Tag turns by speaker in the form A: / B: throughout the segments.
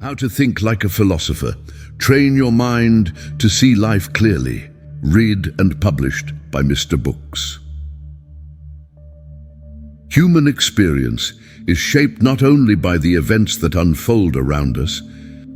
A: How to Think Like a Philosopher. Train your mind to see life clearly. Read and published by Mr. Books. Human experience is shaped not only by the events that unfold around us,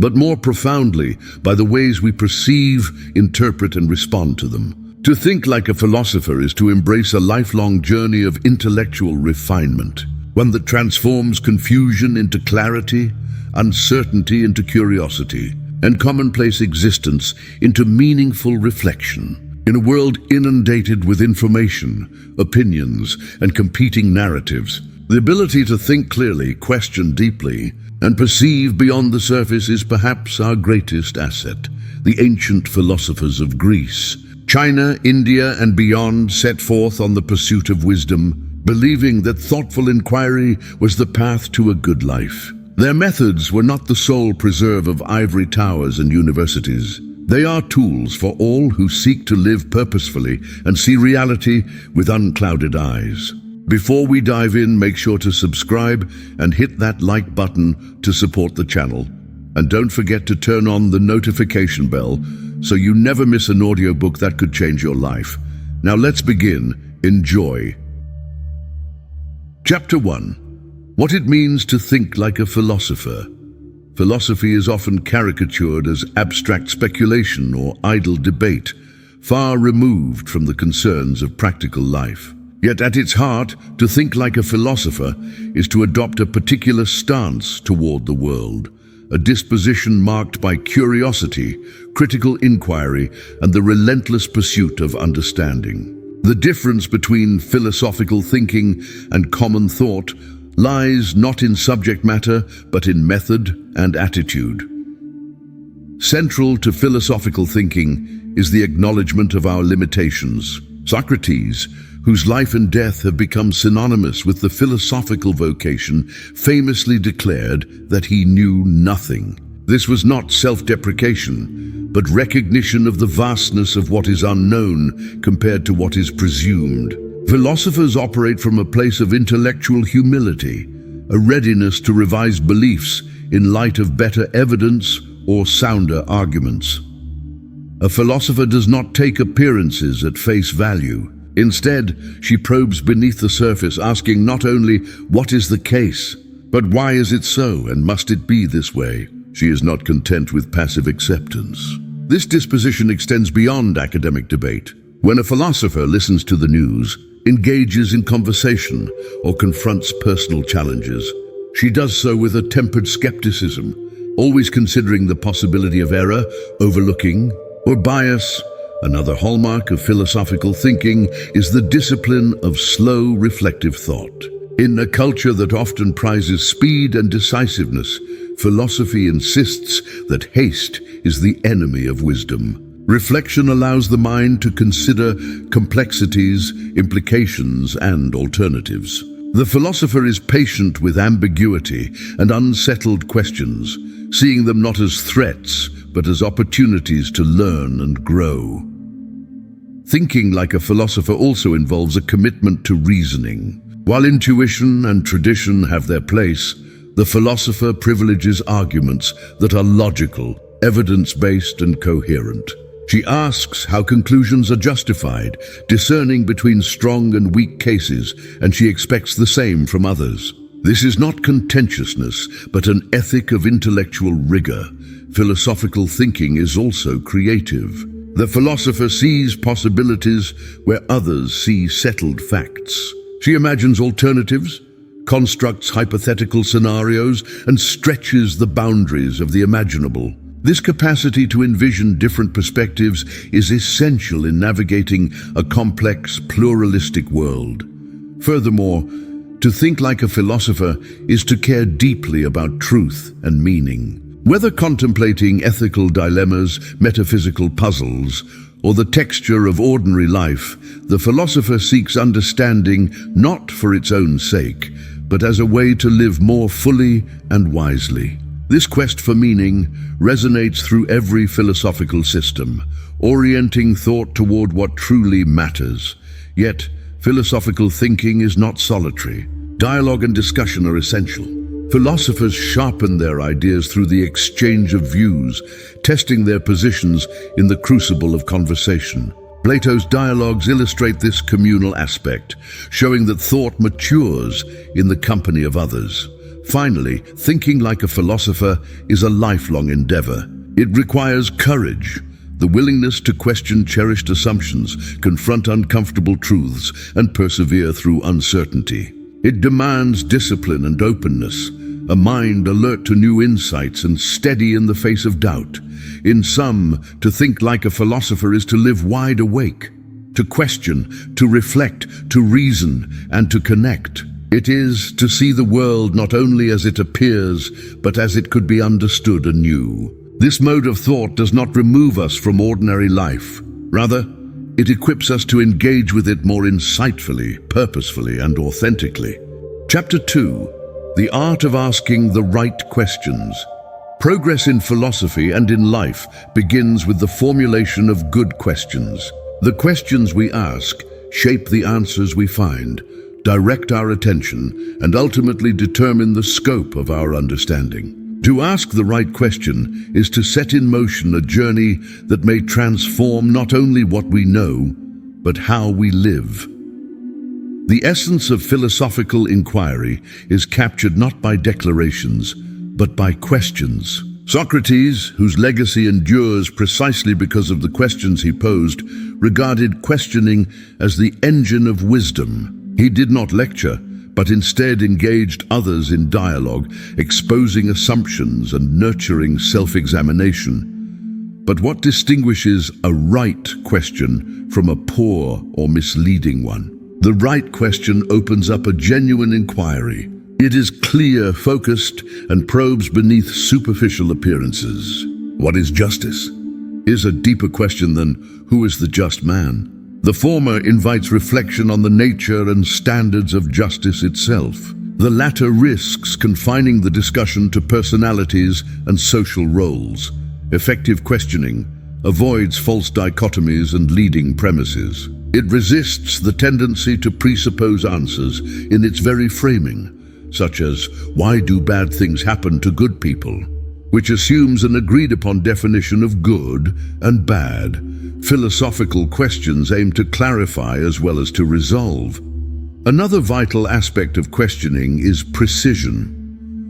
A: but more profoundly by the ways we perceive, interpret, and respond to them. To think like a philosopher is to embrace a lifelong journey of intellectual refinement, one that transforms confusion into clarity, uncertainty into curiosity, and commonplace existence into meaningful reflection. In a world inundated with information, opinions, and competing narratives, the ability to think clearly, question deeply, and perceive beyond the surface is perhaps our greatest asset. The ancient philosophers of Greece, China, India, and beyond set forth on the pursuit of wisdom, believing that thoughtful inquiry was the path to a good life. Their methods were not the sole preserve of ivory towers and universities. They are tools for all who seek to live purposefully and see reality with unclouded eyes. Before we dive in, make sure to subscribe and hit that like button to support the channel. And don't forget to turn on the notification bell so you never miss an audiobook that could change your life. Now let's begin. Enjoy. Chapter 1. What it means to think like a philosopher. Philosophy is often caricatured as abstract speculation or idle debate, far removed from the concerns of practical life. Yet at its heart, to think like a philosopher is to adopt a particular stance toward the world, a disposition marked by curiosity, critical inquiry, and the relentless pursuit of understanding. The difference between philosophical thinking and common thought lies not in subject matter, but in method and attitude. Central to philosophical thinking is the acknowledgement of our limitations. Socrates, whose life and death have become synonymous with the philosophical vocation, famously declared that he knew nothing. This was not self-deprecation, but recognition of the vastness of what is unknown compared to what is presumed. Philosophers operate from a place of intellectual humility, a readiness to revise beliefs in light of better evidence or sounder arguments. A philosopher does not take appearances at face value. Instead, she probes beneath the surface, asking not only what is the case, but why is it so and must it be this way? She is not content with passive acceptance. This disposition extends beyond academic debate. When a philosopher listens to the news, engages in conversation, or confronts personal challenges, she does so with a tempered skepticism, always considering the possibility of error, overlooking, or bias. Another hallmark of philosophical thinking is the discipline of slow, reflective thought. In a culture that often prizes speed and decisiveness, philosophy insists that haste is the enemy of wisdom. Reflection allows the mind to consider complexities, implications, and alternatives. The philosopher is patient with ambiguity and unsettled questions, seeing them not as threats, but as opportunities to learn and grow. Thinking like a philosopher also involves a commitment to reasoning. While intuition and tradition have their place, the philosopher privileges arguments that are logical, evidence-based, and coherent. She asks how conclusions are justified, discerning between strong and weak cases, and she expects the same from others. This is not contentiousness, but an ethic of intellectual rigor. Philosophical thinking is also creative. The philosopher sees possibilities where others see settled facts. She imagines alternatives, constructs hypothetical scenarios, and stretches the boundaries of the imaginable. This capacity to envision different perspectives is essential in navigating a complex, pluralistic world. Furthermore, to think like a philosopher is to care deeply about truth and meaning. Whether contemplating ethical dilemmas, metaphysical puzzles, or the texture of ordinary life, the philosopher seeks understanding not for its own sake, but as a way to live more fully and wisely. This quest for meaning resonates through every philosophical system, orienting thought toward what truly matters. Yet, philosophical thinking is not solitary. Dialogue and discussion are essential. Philosophers sharpen their ideas through the exchange of views, testing their positions in the crucible of conversation. Plato's dialogues illustrate this communal aspect, showing that thought matures in the company of others. Finally, thinking like a philosopher is a lifelong endeavor. It requires courage, the willingness to question cherished assumptions, confront uncomfortable truths, and persevere through uncertainty. It demands discipline and openness, a mind alert to new insights and steady in the face of doubt. In sum, to think like a philosopher is to live wide awake, to question, to reflect, to reason, and to connect. It is to see the world not only as it appears, but as it could be understood anew. This mode of thought does not remove us from ordinary life. Rather, it equips us to engage with it more insightfully, purposefully, and authentically. Chapter 2: The Art of Asking the Right Questions. Progress in philosophy and in life begins with the formulation of good questions. The questions we ask shape the answers we find, direct our attention, and ultimately determine the scope of our understanding. To ask the right question is to set in motion a journey that may transform not only what we know, but how we live. The essence of philosophical inquiry is captured not by declarations, but by questions. Socrates, whose legacy endures precisely because of the questions he posed, regarded questioning as the engine of wisdom. He did not lecture, but instead engaged others in dialogue, exposing assumptions and nurturing self-examination. But what distinguishes a right question from a poor or misleading one? The right question opens up a genuine inquiry. It is clear, focused, and probes beneath superficial appearances. What is justice? Is a deeper question than who is the just man? The former invites reflection on the nature and standards of justice itself. The latter risks confining the discussion to personalities and social roles. Effective questioning avoids false dichotomies and leading premises. It resists the tendency to presuppose answers in its very framing, such as, "Why do bad things happen to good people?" which assumes an agreed-upon definition of good and bad. Philosophical questions aim to clarify as well as to resolve. Another vital aspect of questioning is precision.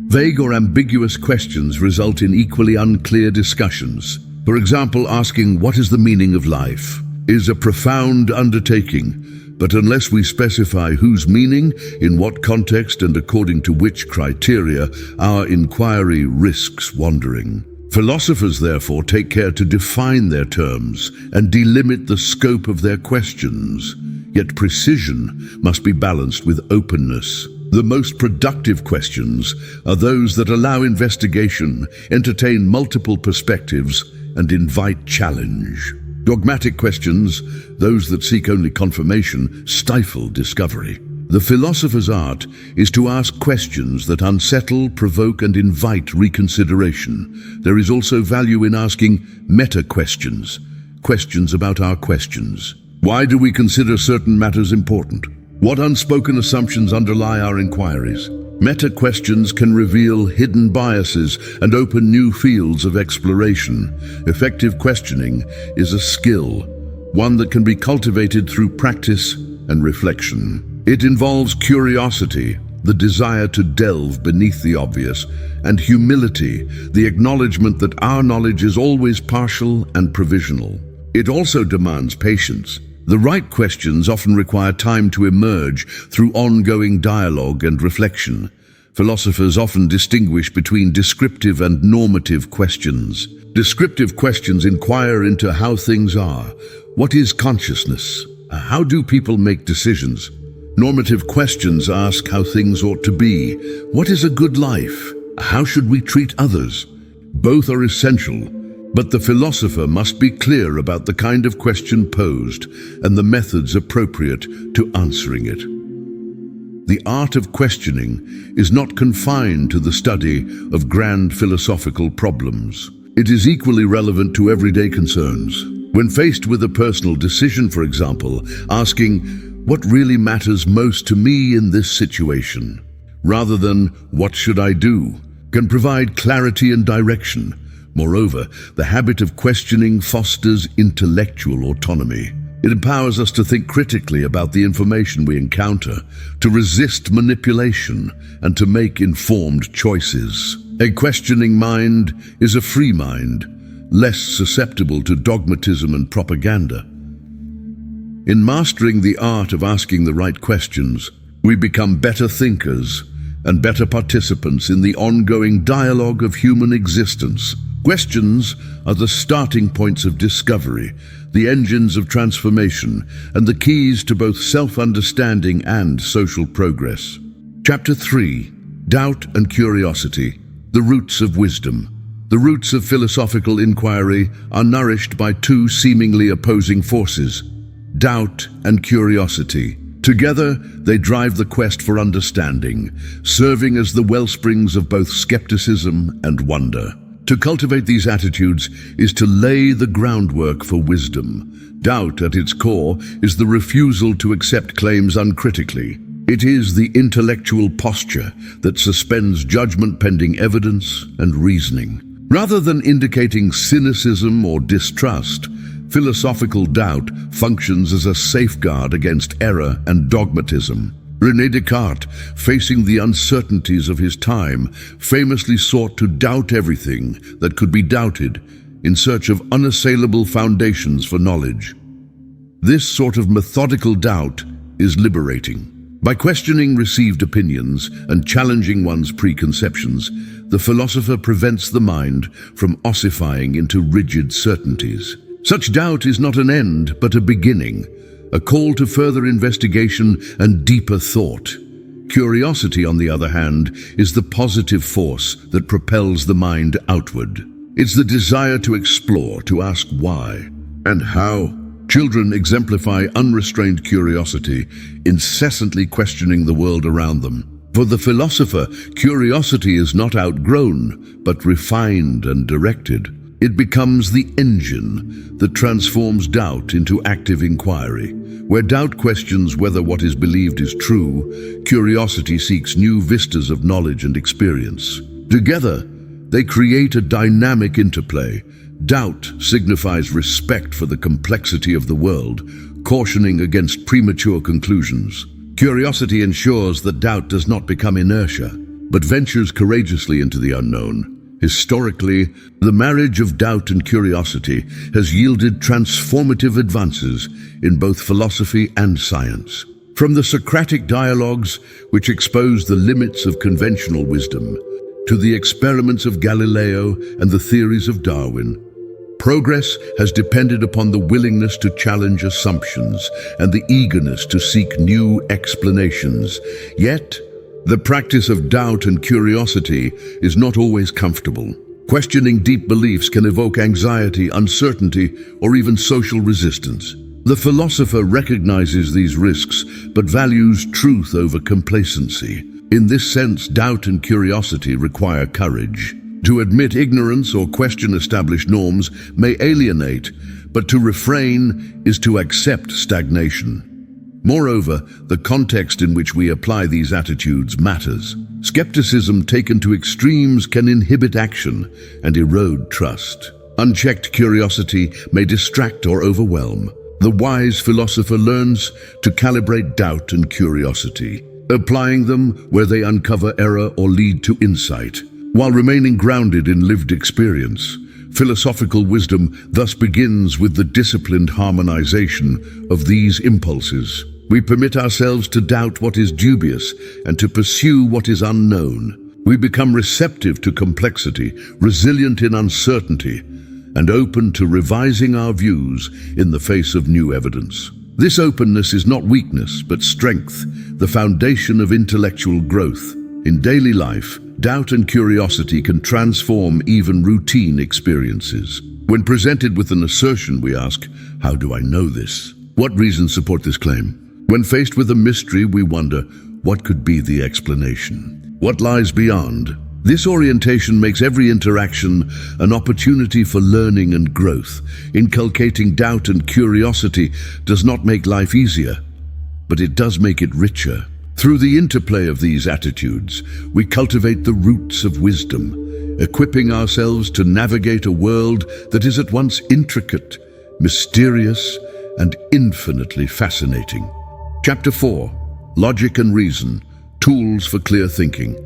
A: Vague or ambiguous questions result in equally unclear discussions. For example, asking, "What is the meaning of life?" is a profound undertaking, but unless we specify whose meaning, in what context, and according to which criteria, our inquiry risks wandering. Philosophers, therefore, take care to define their terms and delimit the scope of their questions. Yet precision must be balanced with openness. The most productive questions are those that allow investigation, entertain multiple perspectives, and invite challenge. Dogmatic questions, those that seek only confirmation, stifle discovery. The philosopher's art is to ask questions that unsettle, provoke, and invite reconsideration. There is also value in asking meta-questions, questions about our questions. Why do we consider certain matters important? What unspoken assumptions underlie our inquiries? Meta-questions can reveal hidden biases and open new fields of exploration. Effective questioning is a skill, one that can be cultivated through practice and reflection. It involves curiosity, the desire to delve beneath the obvious, and humility, the acknowledgement that our knowledge is always partial and provisional. It also demands patience. The right questions often require time to emerge through ongoing dialogue and reflection. Philosophers often distinguish between descriptive and normative questions. Descriptive questions inquire into how things are. What is consciousness? How do people make decisions? Normative questions ask how things ought to be. What is a good life? How should we treat others? Both are essential, but the philosopher must be clear about the kind of question posed and the methods appropriate to answering it. The art of questioning is not confined to the study of grand philosophical problems. It is equally relevant to everyday concerns. When faced with a personal decision, for example, asking, "What really matters most to me in this situation?" rather than "what should I do?" can provide clarity and direction. Moreover, the habit of questioning fosters intellectual autonomy. It empowers us to think critically about the information we encounter, to resist manipulation, and to make informed choices. A questioning mind is a free mind, less susceptible to dogmatism and propaganda. In mastering the art of asking the right questions, we become better thinkers and better participants in the ongoing dialogue of human existence. Questions are the starting points of discovery, the engines of transformation, and the keys to both self-understanding and social progress. Chapter 3. Doubt and Curiosity, the Roots of Wisdom. The roots of philosophical inquiry are nourished by two seemingly opposing forces: doubt and curiosity. Together, they drive the quest for understanding, serving as the wellsprings of both skepticism and wonder. To cultivate these attitudes is to lay the groundwork for wisdom. Doubt, at its core, is the refusal to accept claims uncritically. It is the intellectual posture that suspends judgment pending evidence and reasoning. Rather than indicating cynicism or distrust, philosophical doubt functions as a safeguard against error and dogmatism. René Descartes, facing the uncertainties of his time, famously sought to doubt everything that could be doubted in search of unassailable foundations for knowledge. This sort of methodical doubt is liberating. By questioning received opinions and challenging one's preconceptions, the philosopher prevents the mind from ossifying into rigid certainties. Such doubt is not an end, but a beginning, a call to further investigation and deeper thought. Curiosity, on the other hand, is the positive force that propels the mind outward. It's the desire to explore, to ask why and how. Children exemplify unrestrained curiosity, incessantly questioning the world around them. For the philosopher, curiosity is not outgrown, but refined and directed. It becomes the engine that transforms doubt into active inquiry. Where doubt questions whether what is believed is true, curiosity seeks new vistas of knowledge and experience. Together, they create a dynamic interplay. Doubt signifies respect for the complexity of the world, cautioning against premature conclusions. Curiosity ensures that doubt does not become inertia, but ventures courageously into the unknown. Historically, the marriage of doubt and curiosity has yielded transformative advances in both philosophy and science. From the Socratic dialogues, which exposed the limits of conventional wisdom, to the experiments of Galileo and the theories of Darwin, progress has depended upon the willingness to challenge assumptions and the eagerness to seek new explanations. Yet, the practice of doubt and curiosity is not always comfortable. Questioning deep beliefs can evoke anxiety, uncertainty, or even social resistance. The philosopher recognizes these risks, but values truth over complacency. In this sense, doubt and curiosity require courage. To admit ignorance or question established norms may alienate, but to refrain is to accept stagnation. Moreover, the context in which we apply these attitudes matters. Skepticism taken to extremes can inhibit action and erode trust. Unchecked curiosity may distract or overwhelm. The wise philosopher learns to calibrate doubt and curiosity, applying them where they uncover error or lead to insight, while remaining grounded in lived experience. Philosophical wisdom thus begins with the disciplined harmonization of these impulses. We permit ourselves to doubt what is dubious and to pursue what is unknown. We become receptive to complexity, resilient in uncertainty, and open to revising our views in the face of new evidence. This openness is not weakness, but strength, the foundation of intellectual growth. In daily life, doubt and curiosity can transform even routine experiences. When presented with an assertion, we ask, "How do I know this? What reasons support this claim?" When faced with a mystery, we wonder, what could be the explanation? What lies beyond? This orientation makes every interaction an opportunity for learning and growth. Inculcating doubt and curiosity does not make life easier, but it does make it richer. Through the interplay of these attitudes, we cultivate the roots of wisdom, equipping ourselves to navigate a world that is at once intricate, mysterious, and infinitely fascinating. Chapter 4. Logic and Reason, Tools for Clear Thinking.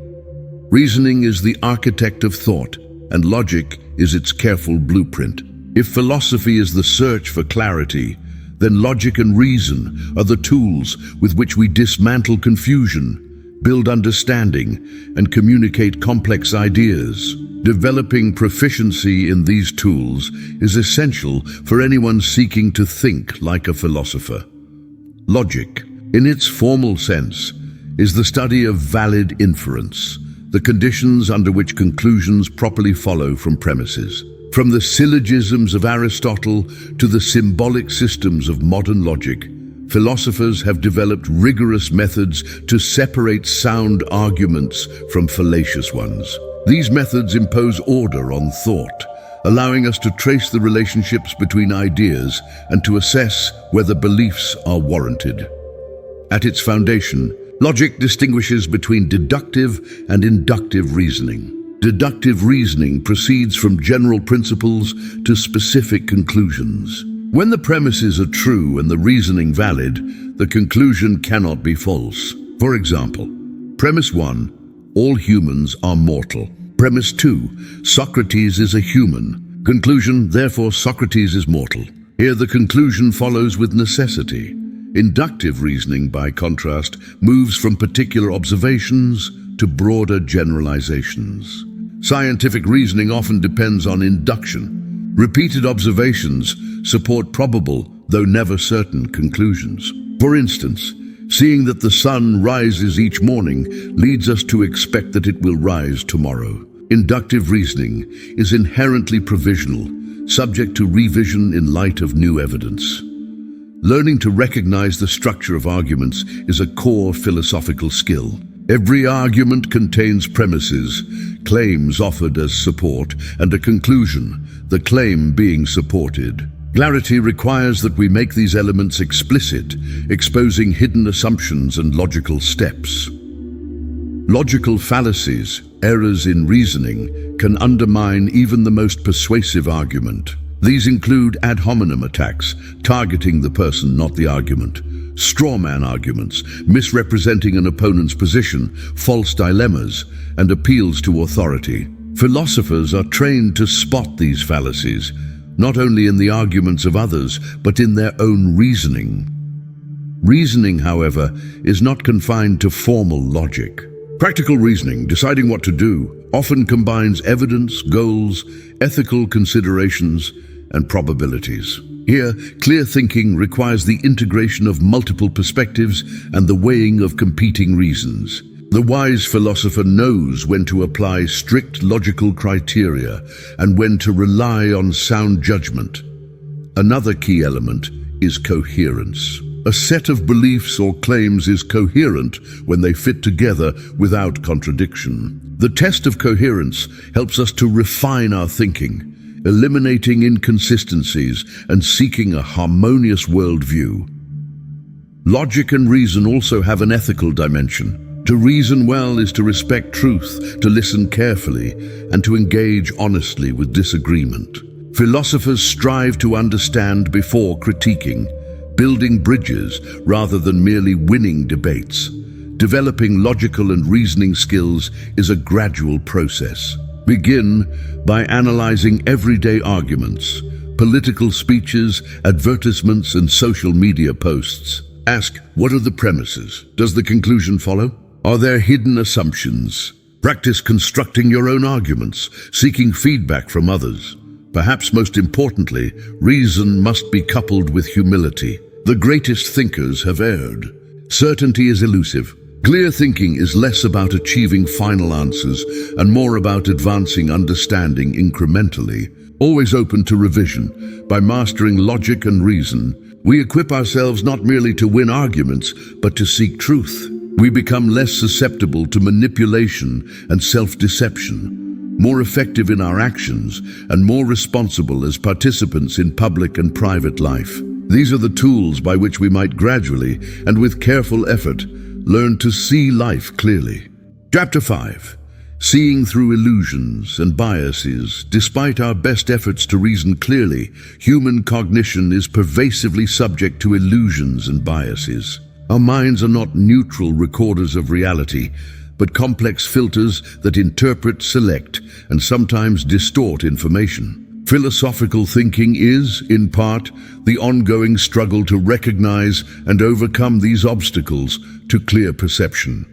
A: Reasoning is the architect of thought, and logic is its careful blueprint. If philosophy is the search for clarity, then logic and reason are the tools with which we dismantle confusion, build understanding, and communicate complex ideas. Developing proficiency in these tools is essential for anyone seeking to think like a philosopher. Logic, in its formal sense, is the study of valid inference, the conditions under which conclusions properly follow from premises. From the syllogisms of Aristotle to the symbolic systems of modern logic, philosophers have developed rigorous methods to separate sound arguments from fallacious ones. These methods impose order on thought, allowing us to trace the relationships between ideas and to assess whether beliefs are warranted. At its foundation, logic distinguishes between deductive and inductive reasoning. Deductive reasoning proceeds from general principles to specific conclusions. When the premises are true and the reasoning valid, the conclusion cannot be false. For example, premise 1, all humans are mortal. Premise 2, Socrates is a human. Conclusion, therefore Socrates is mortal. Here the conclusion follows with necessity. Inductive reasoning, by contrast, moves from particular observations to broader generalizations. Scientific reasoning often depends on induction. Repeated observations support probable, though never certain, conclusions. For instance, seeing that the sun rises each morning leads us to expect that it will rise tomorrow. Inductive reasoning is inherently provisional, subject to revision in light of new evidence. Learning to recognize the structure of arguments is a core philosophical skill. Every argument contains premises, claims offered as support, and a conclusion, the claim being supported. Clarity requires that we make these elements explicit, exposing hidden assumptions and logical steps. Logical fallacies, errors in reasoning, can undermine even the most persuasive argument. These include ad hominem attacks, targeting the person, not the argument, strawman arguments, misrepresenting an opponent's position, false dilemmas, and appeals to authority. Philosophers are trained to spot these fallacies, not only in the arguments of others, but in their own reasoning. Reasoning, however, is not confined to formal logic. Practical reasoning, deciding what to do, often combines evidence, goals, ethical considerations, and probabilities. Here, clear thinking requires the integration of multiple perspectives and the weighing of competing reasons. The wise philosopher knows when to apply strict logical criteria and when to rely on sound judgment. Another key element is coherence. A set of beliefs or claims is coherent when they fit together without contradiction. The test of coherence helps us to refine our thinking, eliminating inconsistencies and seeking a harmonious worldview. Logic and reason also have an ethical dimension. To reason well is to respect truth, to listen carefully, and to engage honestly with disagreement. Philosophers strive to understand before critiquing, building bridges rather than merely winning debates. Developing logical and reasoning skills is a gradual process. Begin by analyzing everyday arguments, political speeches, advertisements, and social media posts. Ask, what are the premises? Does the conclusion follow? Are there hidden assumptions? Practice constructing your own arguments, seeking feedback from others. Perhaps most importantly, reason must be coupled with humility. The greatest thinkers have erred. Certainty is elusive. Clear thinking is less about achieving final answers and more about advancing understanding incrementally. Always open to revision, by mastering logic and reason, we equip ourselves not merely to win arguments, but to seek truth. We become less susceptible to manipulation and self-deception, more effective in our actions, and more responsible as participants in public and private life. These are the tools by which we might gradually, and with careful effort, learn to see life clearly. Chapter 5. Seeing through illusions and biases. Despite our best efforts to reason clearly, human cognition is pervasively subject to illusions and biases. Our minds are not neutral recorders of reality, but complex filters that interpret, select, and sometimes distort information. Philosophical thinking is, in part, the ongoing struggle to recognize and overcome these obstacles to clear perception.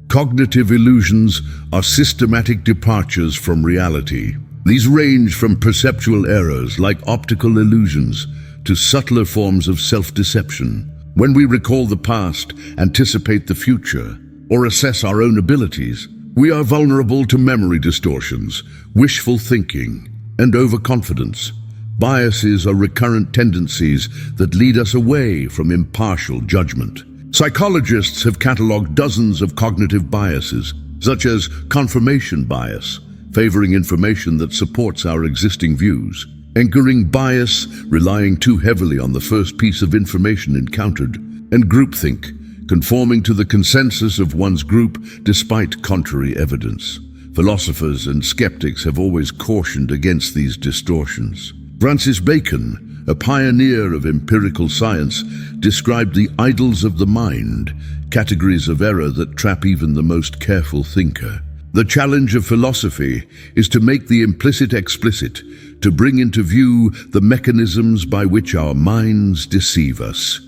A: Cognitive illusions are systematic departures from reality. These range from perceptual errors like optical illusions to subtler forms of self-deception. When we recall the past, anticipate the future, or assess our own abilities, we are vulnerable to memory distortions, wishful thinking, and overconfidence. Biases are recurrent tendencies that lead us away from impartial judgment. Psychologists have catalogued dozens of cognitive biases, such as confirmation bias, favoring information that supports our existing views; anchoring bias, relying too heavily on the first piece of information encountered; and groupthink, conforming to the consensus of one's group despite contrary evidence. Philosophers and skeptics have always cautioned against these distortions. Francis Bacon, a pioneer of empirical science, described the idols of the mind, categories of error that trap even the most careful thinker. The challenge of philosophy is to make the implicit explicit, to bring into view the mechanisms by which our minds deceive us.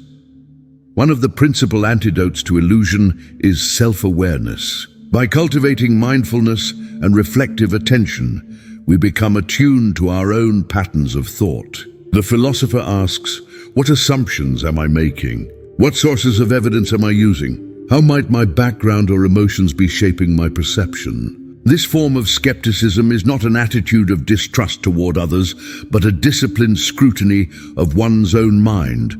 A: One of the principal antidotes to illusion is self-awareness. By cultivating mindfulness and reflective attention, we become attuned to our own patterns of thought. The philosopher asks, what assumptions am I making? What sources of evidence am I using? How might my background or emotions be shaping my perception? This form of skepticism is not an attitude of distrust toward others, but a disciplined scrutiny of one's own mind.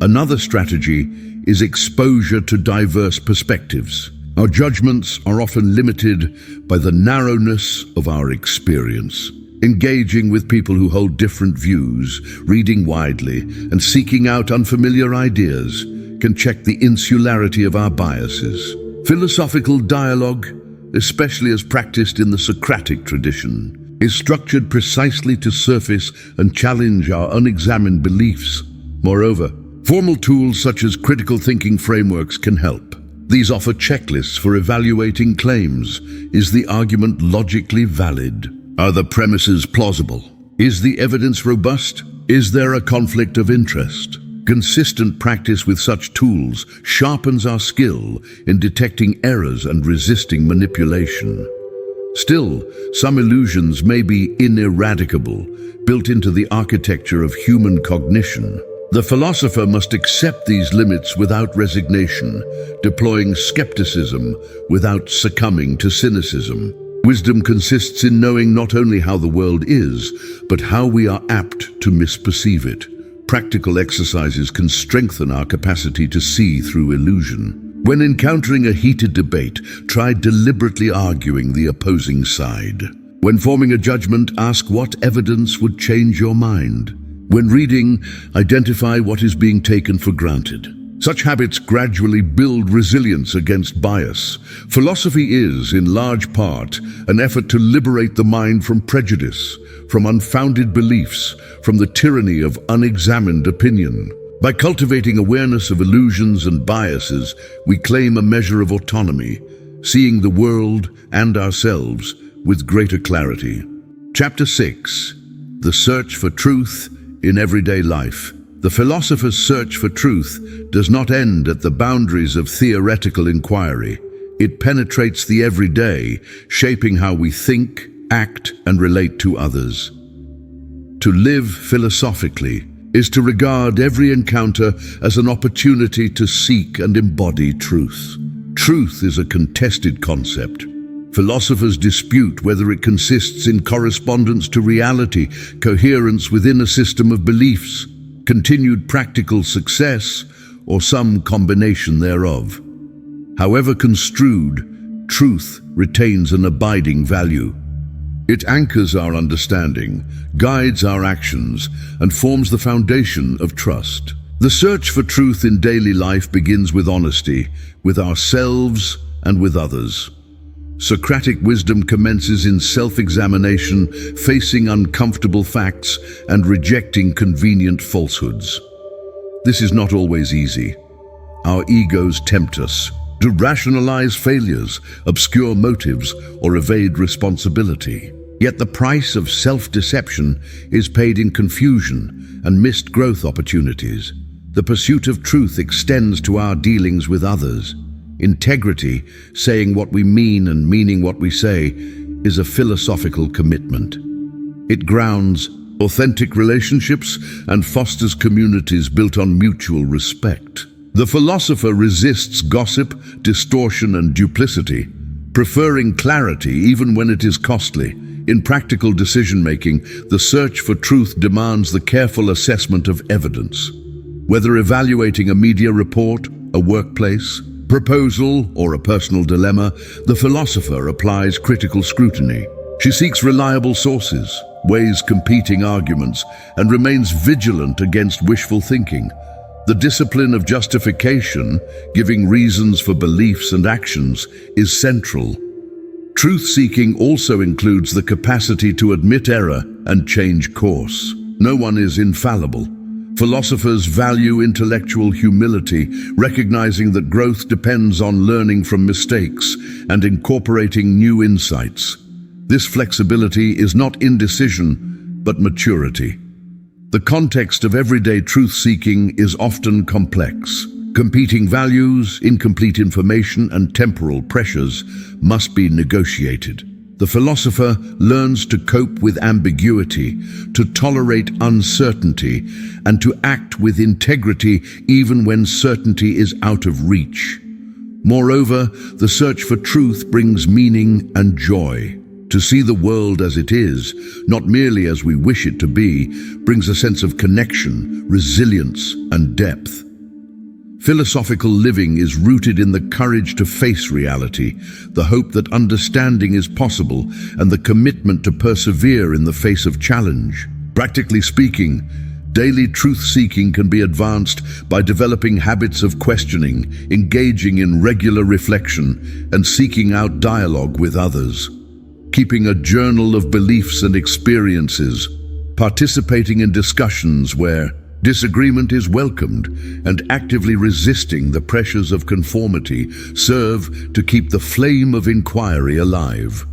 A: Another strategy is exposure to diverse perspectives. Our judgments are often limited by the narrowness of our experience. Engaging with people who hold different views, reading widely, and seeking out unfamiliar ideas can check the insularity of our biases. Philosophical dialogue, especially as practiced in the Socratic tradition, is structured precisely to surface and challenge our unexamined beliefs. Moreover, formal tools such as critical thinking frameworks can help. These offer checklists for evaluating claims. Is the argument logically valid? Are the premises plausible? Is the evidence robust? Is there a conflict of interest? Consistent practice with such tools sharpens our skill in detecting errors and resisting manipulation. Still, some illusions may be ineradicable, built into the architecture of human cognition. The philosopher must accept these limits without resignation, deploying skepticism without succumbing to cynicism. Wisdom consists in knowing not only how the world is, but how we are apt to misperceive it. Practical exercises can strengthen our capacity to see through illusion. When encountering a heated debate, try deliberately arguing the opposing side. When forming a judgment, ask what evidence would change your mind. When reading, identify what is being taken for granted. Such habits gradually build resilience against bias. Philosophy is, in large part, an effort to liberate the mind from prejudice, from unfounded beliefs, from the tyranny of unexamined opinion. By cultivating awareness of illusions and biases, we claim a measure of autonomy, seeing the world and ourselves with greater clarity. Chapter 6. The Search for Truth in Everyday Life. The philosopher's search for truth does not end at the boundaries of theoretical inquiry. It penetrates the everyday, shaping how we think, act, and relate to others. To live philosophically is to regard every encounter as an opportunity to seek and embody truth. Truth is a contested concept. Philosophers dispute whether it consists in correspondence to reality, coherence within a system of beliefs, continued practical success, or some combination thereof. However construed, truth retains an abiding value. It anchors our understanding, guides our actions, and forms the foundation of trust. The search for truth in daily life begins with honesty, with ourselves and with others. Socratic wisdom commences in self-examination, facing uncomfortable facts and rejecting convenient falsehoods. This is not always easy. Our egos tempt us to rationalize failures, obscure motives, or evade responsibility. Yet the price of self-deception is paid in confusion and missed growth opportunities. The pursuit of truth extends to our dealings with others. Integrity, saying what we mean and meaning what we say, is a philosophical commitment. It grounds authentic relationships and fosters communities built on mutual respect. The philosopher resists gossip, distortion, and duplicity, preferring clarity even when it is costly. In practical decision-making, the search for truth demands the careful assessment of evidence. Whether evaluating a media report, a workplace proposal, or a personal dilemma, the philosopher applies critical scrutiny. She seeks reliable sources, weighs competing arguments, and remains vigilant against wishful thinking. The discipline of justification, giving reasons for beliefs and actions, is central. Truth-seeking also includes the capacity to admit error and change course. No one is infallible. Philosophers value intellectual humility, recognizing that growth depends on learning from mistakes and incorporating new insights. This flexibility is not indecision, but maturity. The context of everyday truth-seeking is often complex. Competing values, incomplete information, and temporal pressures must be negotiated. The philosopher learns to cope with ambiguity, to tolerate uncertainty, and to act with integrity even when certainty is out of reach. Moreover, the search for truth brings meaning and joy. To see the world as it is, not merely as we wish it to be, brings a sense of connection, resilience, and depth. Philosophical living is rooted in the courage to face reality, the hope that understanding is possible, and the commitment to persevere in the face of challenge. Practically speaking, daily truth-seeking can be advanced by developing habits of questioning, engaging in regular reflection, and seeking out dialogue with others. Keeping a journal of beliefs and experiences, participating in discussions where disagreement is welcomed, and actively resisting the pressures of conformity serve to keep the flame of inquiry alive.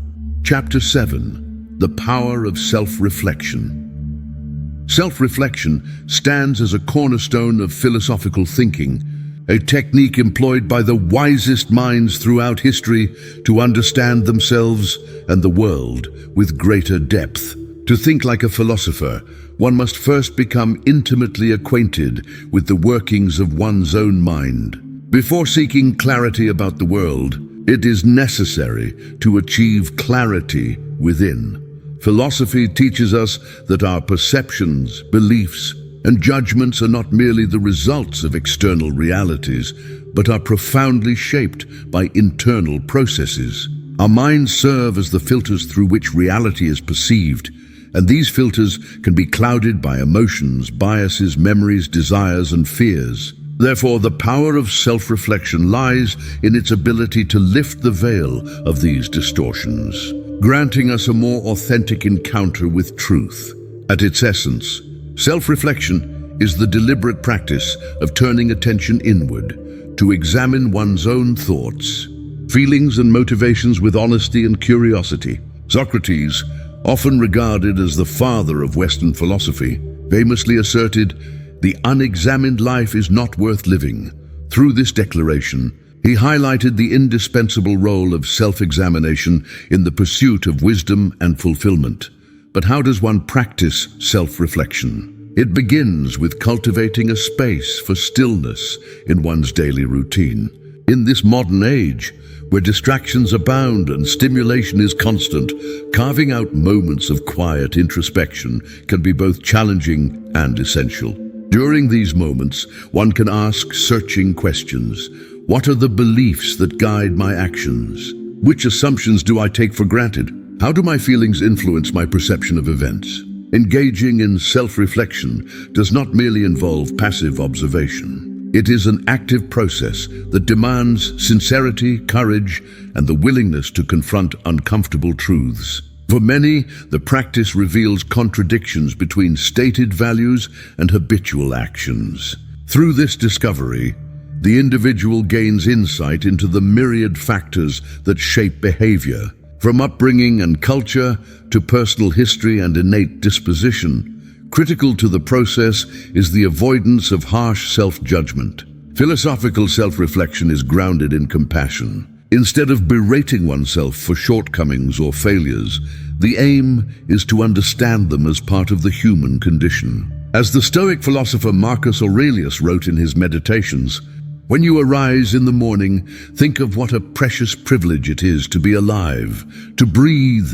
A: Chapter 7. The Power of Self-Reflection. Self-reflection stands as a cornerstone of philosophical thinking, a technique employed by the wisest minds throughout history to understand themselves and the world with greater depth. To think like a philosopher, one must first become intimately acquainted with the workings of one's own mind. Before seeking clarity about the world, it is necessary to achieve clarity within. Philosophy teaches us that our perceptions, beliefs, and judgments are not merely the results of external realities, but are profoundly shaped by internal processes. Our minds serve as the filters through which reality is perceived, and these filters can be clouded by emotions, biases, memories, desires, and fears. Therefore, the power of self-reflection lies in its ability to lift the veil of these distortions, granting us a more authentic encounter with truth. At its essence, self-reflection is the deliberate practice of turning attention inward to examine one's own thoughts, feelings, and motivations with honesty and curiosity. Socrates, often regarded as the father of Western philosophy, famously asserted, "The unexamined life is not worth living." Through this declaration, he highlighted the indispensable role of self-examination in the pursuit of wisdom and fulfillment. But how does one practice self-reflection? It begins with cultivating a space for stillness in one's daily routine. In this modern age, where distractions abound and stimulation is constant, carving out moments of quiet introspection can be both challenging and essential. During these moments, one can ask searching questions. What are the beliefs that guide my actions? Which assumptions do I take for granted? How do my feelings influence my perception of events? Engaging in self-reflection does not merely involve passive observation. It is an active process that demands sincerity, courage, and the willingness to confront uncomfortable truths. For many, the practice reveals contradictions between stated values and habitual actions. Through this discovery, the individual gains insight into the myriad factors that shape behavior, from upbringing and culture to personal history and innate disposition. Critical to the process is the avoidance of harsh self-judgment. Philosophical self-reflection is grounded in compassion. Instead of berating oneself for shortcomings or failures, the aim is to understand them as part of the human condition. As the Stoic philosopher Marcus Aurelius wrote in his Meditations, "When you arise in the morning, think of what a precious privilege it is to be alive, to breathe,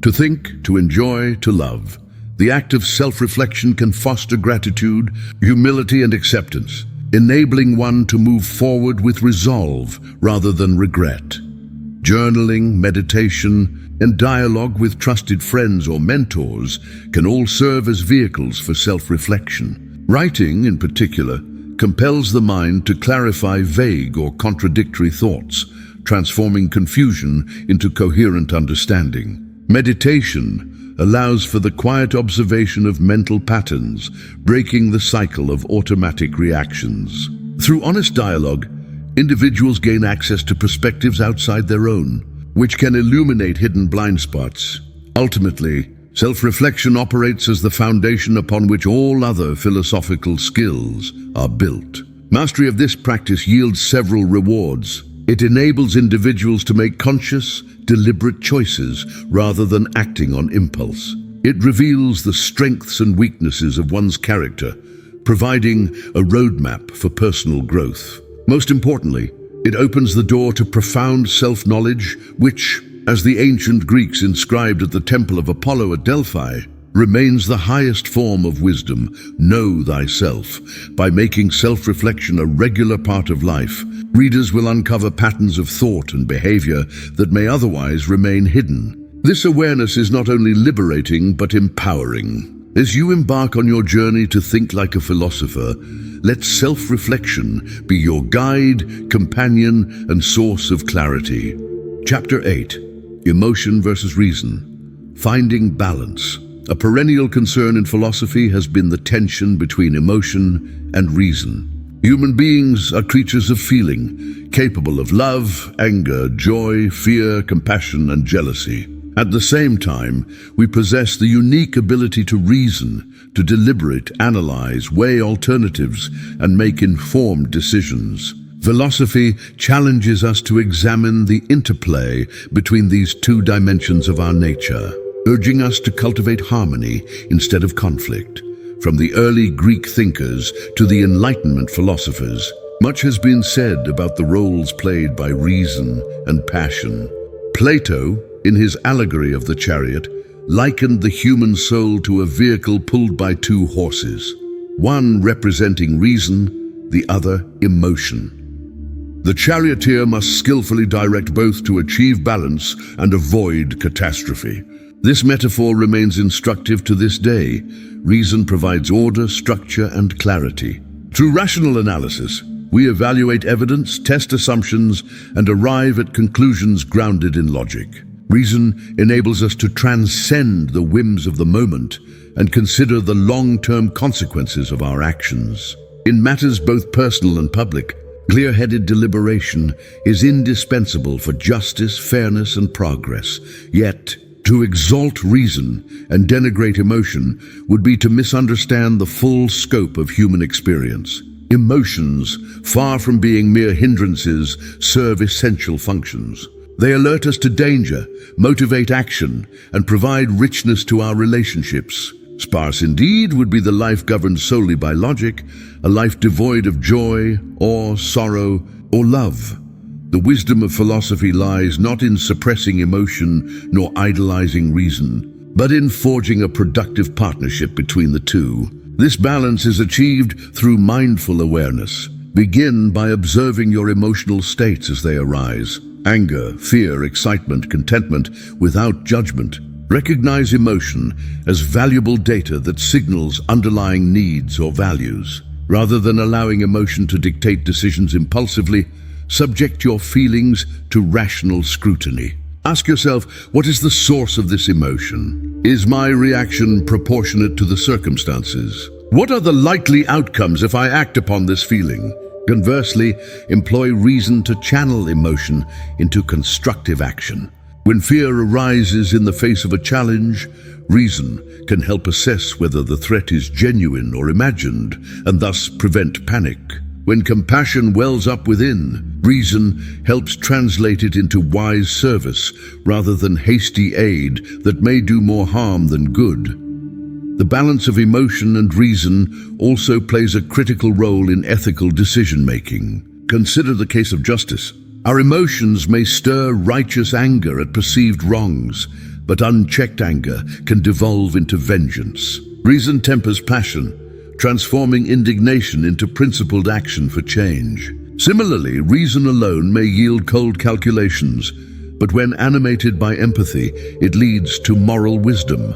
A: to think, to enjoy, to love." The act of self-reflection can foster gratitude, humility, and acceptance, enabling one to move forward with resolve rather than regret. Journaling, meditation, and dialogue with trusted friends or mentors can all serve as vehicles for self-reflection. Writing, in particular, compels the mind to clarify vague or contradictory thoughts, transforming confusion into coherent understanding. Meditation allows for the quiet observation of mental patterns, breaking the cycle of automatic reactions. Through honest dialogue, individuals gain access to perspectives outside their own, which can illuminate hidden blind spots. Ultimately, self-reflection operates as the foundation upon which all other philosophical skills are built. Mastery of this practice yields several rewards. It enables individuals to make conscious, deliberate choices rather than acting on impulse. It reveals the strengths and weaknesses of one's character, providing a roadmap for personal growth. Most importantly, it opens the door to profound self-knowledge, which, as the ancient Greeks inscribed at the Temple of Apollo at Delphi, remains the highest form of wisdom. Know thyself. By making self-reflection a regular part of life, readers will uncover patterns of thought and behavior that may otherwise remain hidden. This awareness is not only liberating but empowering. As you embark on your journey to think like a philosopher, let self-reflection be your guide, companion, and source of clarity. Chapter 8. Emotion versus Reason. Finding balance. A perennial concern in philosophy has been the tension between emotion and reason. Human beings are creatures of feeling, capable of love, anger, joy, fear, compassion, and jealousy. At the same time, we possess the unique ability to reason, to deliberate, analyze, weigh alternatives, and make informed decisions. Philosophy challenges us to examine the interplay between these two dimensions of our nature, urging us to cultivate harmony instead of conflict. From the early Greek thinkers to the Enlightenment philosophers, much has been said about the roles played by reason and passion. Plato, in his allegory of the chariot, likened the human soul to a vehicle pulled by two horses, one representing reason, the other emotion. The charioteer must skillfully direct both to achieve balance and avoid catastrophe. This metaphor remains instructive to this day. Reason provides order, structure, and clarity. Through rational analysis, we evaluate evidence, test assumptions, and arrive at conclusions grounded in logic. Reason enables us to transcend the whims of the moment and consider the long-term consequences of our actions. In matters both personal and public, clear-headed deliberation is indispensable for justice, fairness, and progress. Yet, to exalt reason and denigrate emotion would be to misunderstand the full scope of human experience. Emotions, far from being mere hindrances, serve essential functions. They alert us to danger, motivate action, and provide richness to our relationships. Sparse indeed would be the life governed solely by logic, a life devoid of joy, awe, sorrow, or love. The wisdom of philosophy lies not in suppressing emotion nor idolizing reason, but in forging a productive partnership between the two. This balance is achieved through mindful awareness. Begin by observing your emotional states as they arise. Anger, fear, excitement, contentment, without judgment. Recognize emotion as valuable data that signals underlying needs or values. Rather than allowing emotion to dictate decisions impulsively, subject your feelings to rational scrutiny. Ask yourself, what is the source of this emotion? Is my reaction proportionate to the circumstances? What are the likely outcomes if I act upon this feeling? Conversely, employ reason to channel emotion into constructive action. When fear arises in the face of a challenge, reason can help assess whether the threat is genuine or imagined, and thus prevent panic. When compassion wells up within, reason helps translate it into wise service rather than hasty aid that may do more harm than good. The balance of emotion and reason also plays a critical role in ethical decision-making. Consider the case of justice. Our emotions may stir righteous anger at perceived wrongs, but unchecked anger can devolve into vengeance. Reason tempers passion, transforming indignation into principled action for change. Similarly, reason alone may yield cold calculations, but when animated by empathy, it leads to moral wisdom.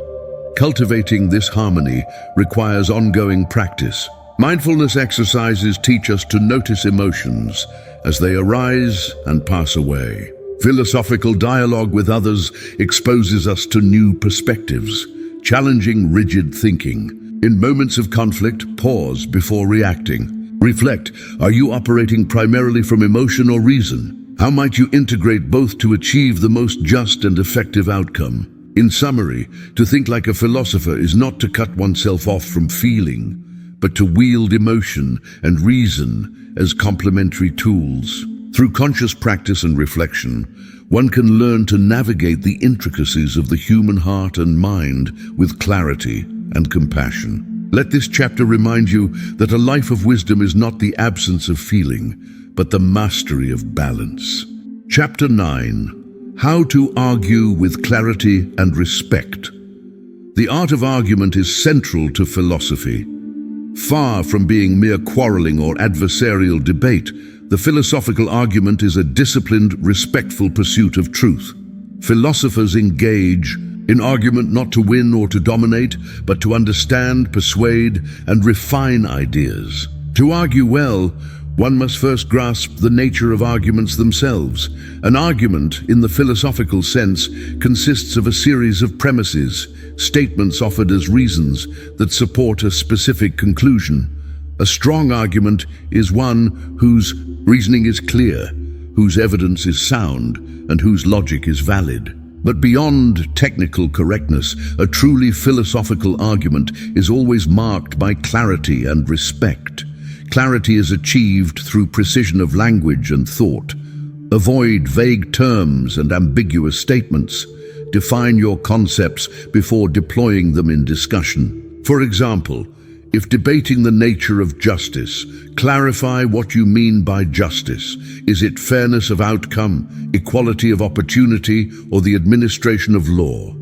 A: Cultivating this harmony requires ongoing practice. Mindfulness exercises teach us to notice emotions as they arise and pass away. Philosophical dialogue with others exposes us to new perspectives, challenging rigid thinking. In moments of conflict, pause before reacting. Reflect, are you operating primarily from emotion or reason? How might you integrate both to achieve the most just and effective outcome? In summary, to think like a philosopher is not to cut oneself off from feeling, but to wield emotion and reason as complementary tools. Through conscious practice and reflection, one can learn to navigate the intricacies of the human heart and mind with clarity and compassion. Let this chapter remind you that a life of wisdom is not the absence of feeling, but the mastery of balance. Chapter 9. How to argue with clarity and respect. The art of argument is central to philosophy. Far from being mere quarreling or adversarial debate, the philosophical argument is a disciplined, respectful pursuit of truth. Philosophers engage in argument not to win or to dominate, but to understand, persuade, and refine ideas. To argue well, one must first grasp the nature of arguments themselves. An argument, in the philosophical sense, consists of a series of premises, statements offered as reasons that support a specific conclusion. A strong argument is one whose reasoning is clear, whose evidence is sound, and whose logic is valid. But beyond technical correctness, a truly philosophical argument is always marked by clarity and respect. Clarity is achieved through precision of language and thought. Avoid vague terms and ambiguous statements. Define your concepts before deploying them in discussion. For example, if debating the nature of justice, clarify what you mean by justice. Is it fairness of outcome, equality of opportunity, or the administration of law?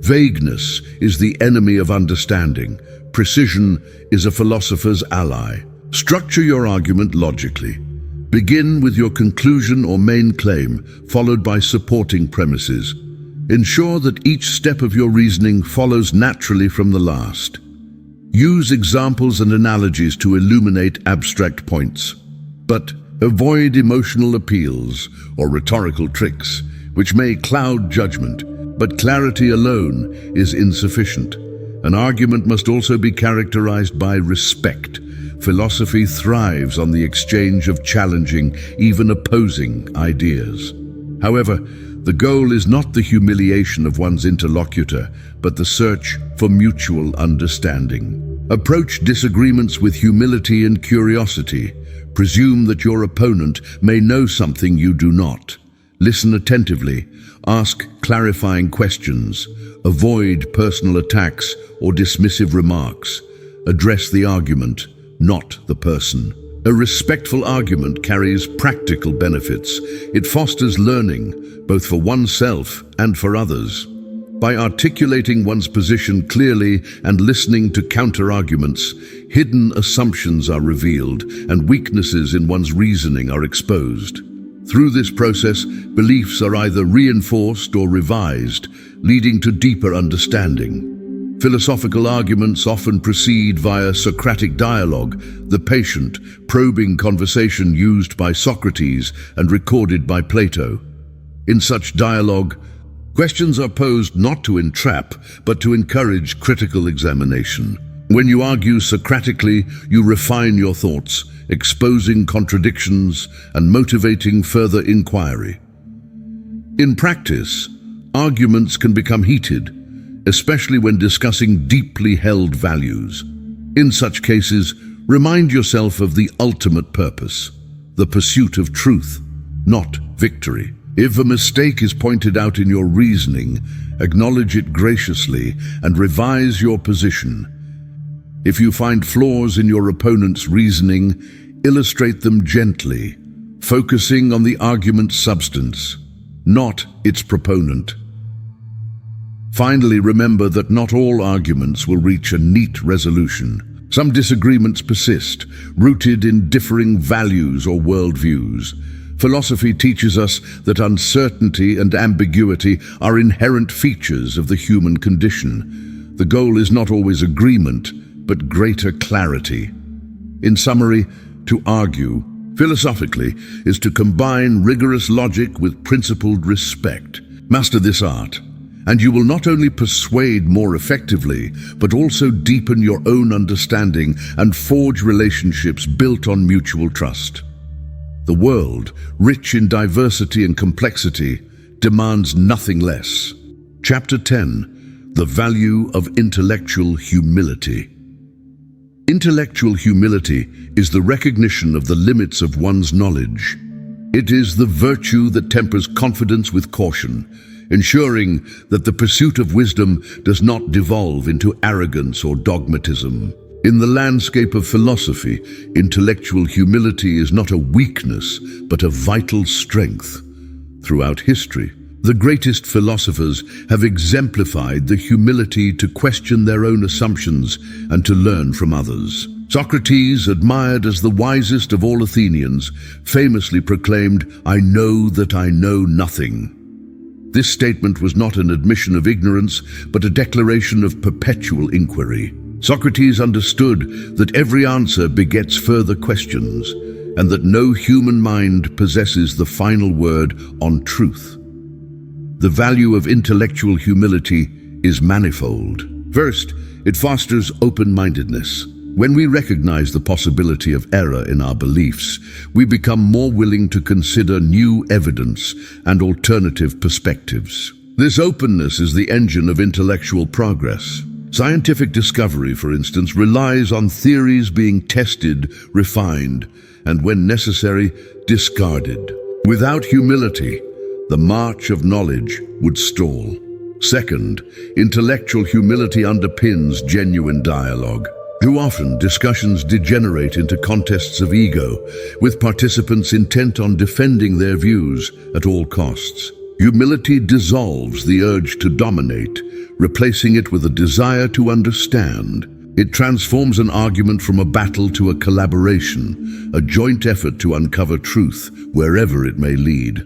A: Vagueness is the enemy of understanding. Precision is a philosopher's ally. Structure your argument logically. Begin with your conclusion or main claim, followed by supporting premises. Ensure that each step of your reasoning follows naturally from the last. Use examples and analogies to illuminate abstract points, but avoid emotional appeals or rhetorical tricks, which may cloud judgment. But clarity alone is insufficient. An argument must also be characterized by respect. Philosophy thrives on the exchange of challenging, even opposing ideas. However, the goal is not the humiliation of one's interlocutor, but the search for mutual understanding. Approach disagreements with humility and curiosity. Presume that your opponent may know something you do not. Listen attentively. Ask clarifying questions. Avoid personal attacks or dismissive remarks. Address the argument, not the person. A respectful argument carries practical benefits. It fosters learning, both for oneself and for others. By articulating one's position clearly and listening to counter-arguments, hidden assumptions are revealed and weaknesses in one's reasoning are exposed. Through this process, beliefs are either reinforced or revised, leading to deeper understanding. Philosophical arguments often proceed via Socratic dialogue, the patient, probing conversation used by Socrates and recorded by Plato. In such dialogue, questions are posed not to entrap, but to encourage critical examination. When you argue Socratically, you refine your thoughts, exposing contradictions and motivating further inquiry. In practice, arguments can become heated, especially when discussing deeply held values. In such cases, remind yourself of the ultimate purpose, the pursuit of truth, not victory. If a mistake is pointed out in your reasoning, acknowledge it graciously and revise your position. If you find flaws in your opponent's reasoning, illustrate them gently, focusing on the argument's substance, not its proponent. Finally, remember that not all arguments will reach a neat resolution. Some disagreements persist, rooted in differing values or worldviews. Philosophy teaches us that uncertainty and ambiguity are inherent features of the human condition. The goal is not always agreement, but greater clarity. In summary, to argue, philosophically, is to combine rigorous logic with principled respect. Master this art, and you will not only persuade more effectively, but also deepen your own understanding and forge relationships built on mutual trust. The world, rich in diversity and complexity, demands nothing less. Chapter 10: The Value of Intellectual Humility. Intellectual humility is the recognition of the limits of one's knowledge. It is the virtue that tempers confidence with caution, ensuring that the pursuit of wisdom does not devolve into arrogance or dogmatism. In the landscape of philosophy, intellectual humility is not a weakness, but a vital strength. Throughout history, the greatest philosophers have exemplified the humility to question their own assumptions and to learn from others. Socrates, admired as the wisest of all Athenians, famously proclaimed, "I know that I know nothing." This statement was not an admission of ignorance, but a declaration of perpetual inquiry. Socrates understood that every answer begets further questions, and that no human mind possesses the final word on truth. The value of intellectual humility is manifold. First, it fosters open-mindedness. When we recognize the possibility of error in our beliefs, we become more willing to consider new evidence and alternative perspectives. This openness is the engine of intellectual progress. Scientific discovery, for instance, relies on theories being tested, refined, and when necessary, discarded. Without humility, the march of knowledge would stall. Second, intellectual humility underpins genuine dialogue. Too often, discussions degenerate into contests of ego, with participants intent on defending their views at all costs. Humility dissolves the urge to dominate, replacing it with a desire to understand. It transforms an argument from a battle to a collaboration, a joint effort to uncover truth wherever it may lead.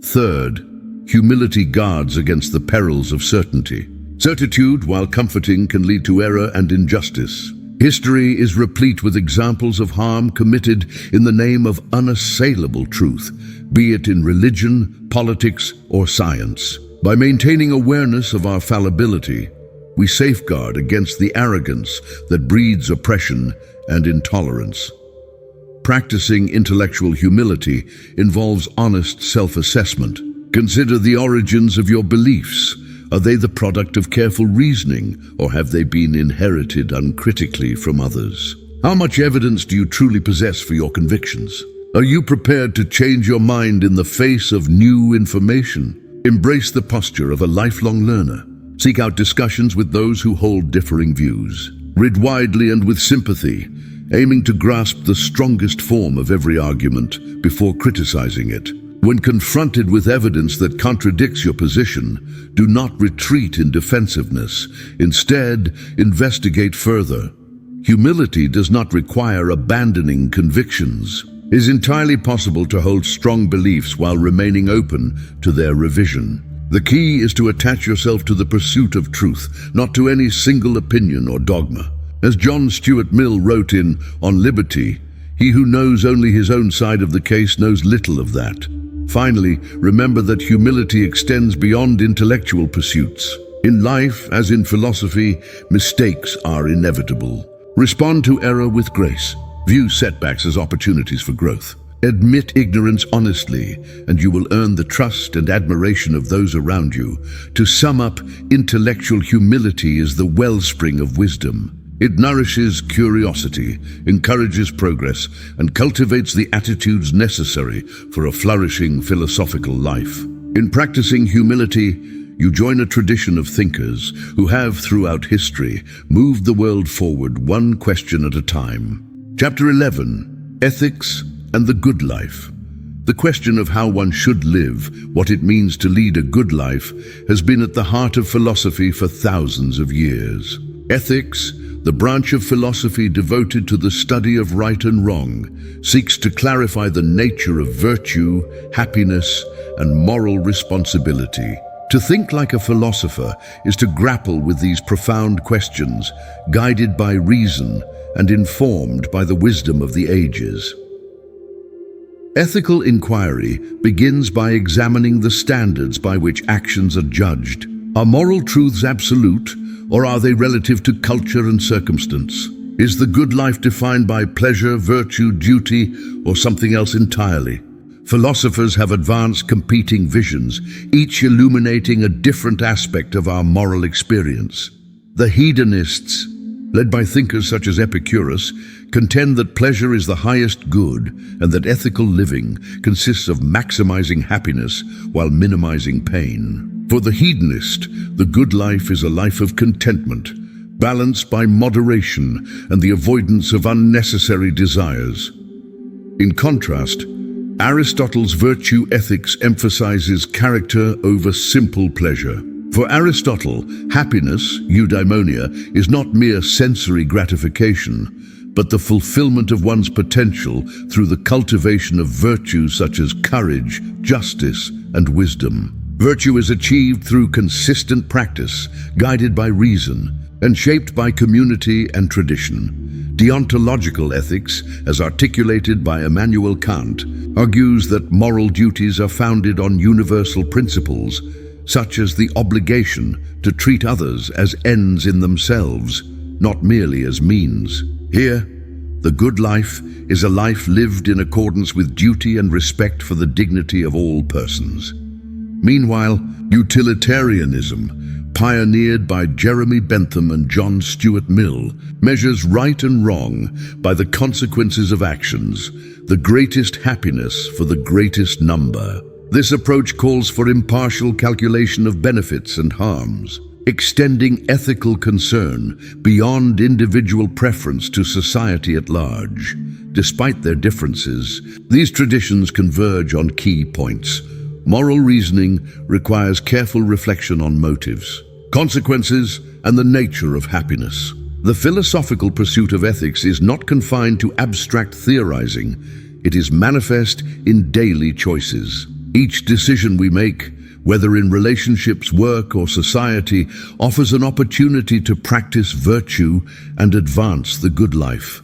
A: Third, humility guards against the perils of certainty. Certitude, while comforting, can lead to error and injustice. History is replete with examples of harm committed in the name of unassailable truth, be it in religion, politics, or science. By maintaining awareness of our fallibility, we safeguard against the arrogance that breeds oppression and intolerance. Practicing intellectual humility involves honest self-assessment. Consider the origins of your beliefs. Are they the product of careful reasoning, or have they been inherited uncritically from others? How much evidence do you truly possess for your convictions? Are you prepared to change your mind in the face of new information? Embrace the posture of a lifelong learner. Seek out discussions with those who hold differing views. Read widely and with sympathy, aiming to grasp the strongest form of every argument before criticizing it. When confronted with evidence that contradicts your position, do not retreat in defensiveness. Instead, investigate further. Humility does not require abandoning convictions. It is entirely possible to hold strong beliefs while remaining open to their revision. The key is to attach yourself to the pursuit of truth, not to any single opinion or dogma. As John Stuart Mill wrote in On Liberty, "He who knows only his own side of the case knows little of that." Finally, remember that humility extends beyond intellectual pursuits. In life, as in philosophy, mistakes are inevitable. Respond to error with grace. View setbacks as opportunities for growth. Admit ignorance honestly, and you will earn the trust and admiration of those around you. To sum up, intellectual humility is the wellspring of wisdom. It nourishes curiosity, encourages progress, and cultivates the attitudes necessary for a flourishing philosophical life. In practicing humility, you join a tradition of thinkers who have, throughout history, moved the world forward one question at a time. Chapter 11, Ethics and the Good Life. The question of how one should live, what it means to lead a good life, has been at the heart of philosophy for thousands of years. Ethics, the branch of philosophy devoted to the study of right and wrong, seeks to clarify the nature of virtue, happiness, and moral responsibility. To think like a philosopher is to grapple with these profound questions, guided by reason and informed by the wisdom of the ages. Ethical inquiry begins by examining the standards by which actions are judged. Are moral truths absolute, or are they relative to culture and circumstance? Is the good life defined by pleasure, virtue, duty, or something else entirely? Philosophers have advanced competing visions, each illuminating a different aspect of our moral experience. The hedonists, led by thinkers such as Epicurus, contend that pleasure is the highest good and that ethical living consists of maximizing happiness while minimizing pain. For the hedonist, the good life is a life of contentment, balanced by moderation and the avoidance of unnecessary desires. In contrast, Aristotle's virtue ethics emphasizes character over simple pleasure. For Aristotle, happiness, eudaimonia, is not mere sensory gratification, but the fulfillment of one's potential through the cultivation of virtues such as courage, justice, and wisdom. Virtue is achieved through consistent practice, guided by reason, and shaped by community and tradition. Deontological ethics, as articulated by Immanuel Kant, argues that moral duties are founded on universal principles, such as the obligation to treat others as ends in themselves, not merely as means. Here, the good life is a life lived in accordance with duty and respect for the dignity of all persons. Meanwhile, utilitarianism, pioneered by Jeremy Bentham and John Stuart Mill, measures right and wrong by the consequences of actions, the greatest happiness for the greatest number. This approach calls for impartial calculation of benefits and harms, extending ethical concern beyond individual preference to society at large. Despite their differences, these traditions converge on key points. Moral reasoning requires careful reflection on motives, consequences, and the nature of happiness. The philosophical pursuit of ethics is not confined to abstract theorizing. It is manifest in daily choices. Each decision we make, whether in relationships, work, or society, offers an opportunity to practice virtue and advance the good life.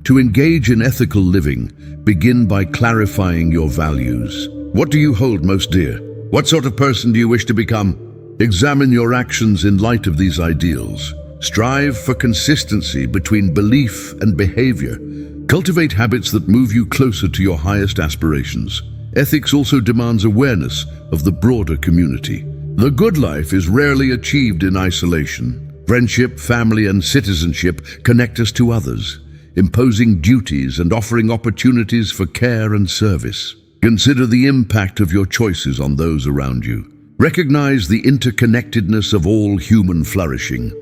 A: To engage in ethical living, begin by clarifying your values. What do you hold most dear? What sort of person do you wish to become? Examine your actions in light of these ideals. Strive for consistency between belief and behavior. Cultivate habits that move you closer to your highest aspirations. Ethics also demands awareness of the broader community. The good life is rarely achieved in isolation. Friendship, family, and citizenship connect us to others, imposing duties and offering opportunities for care and service. Consider the impact of your choices on those around you. Recognize the interconnectedness of all human flourishing.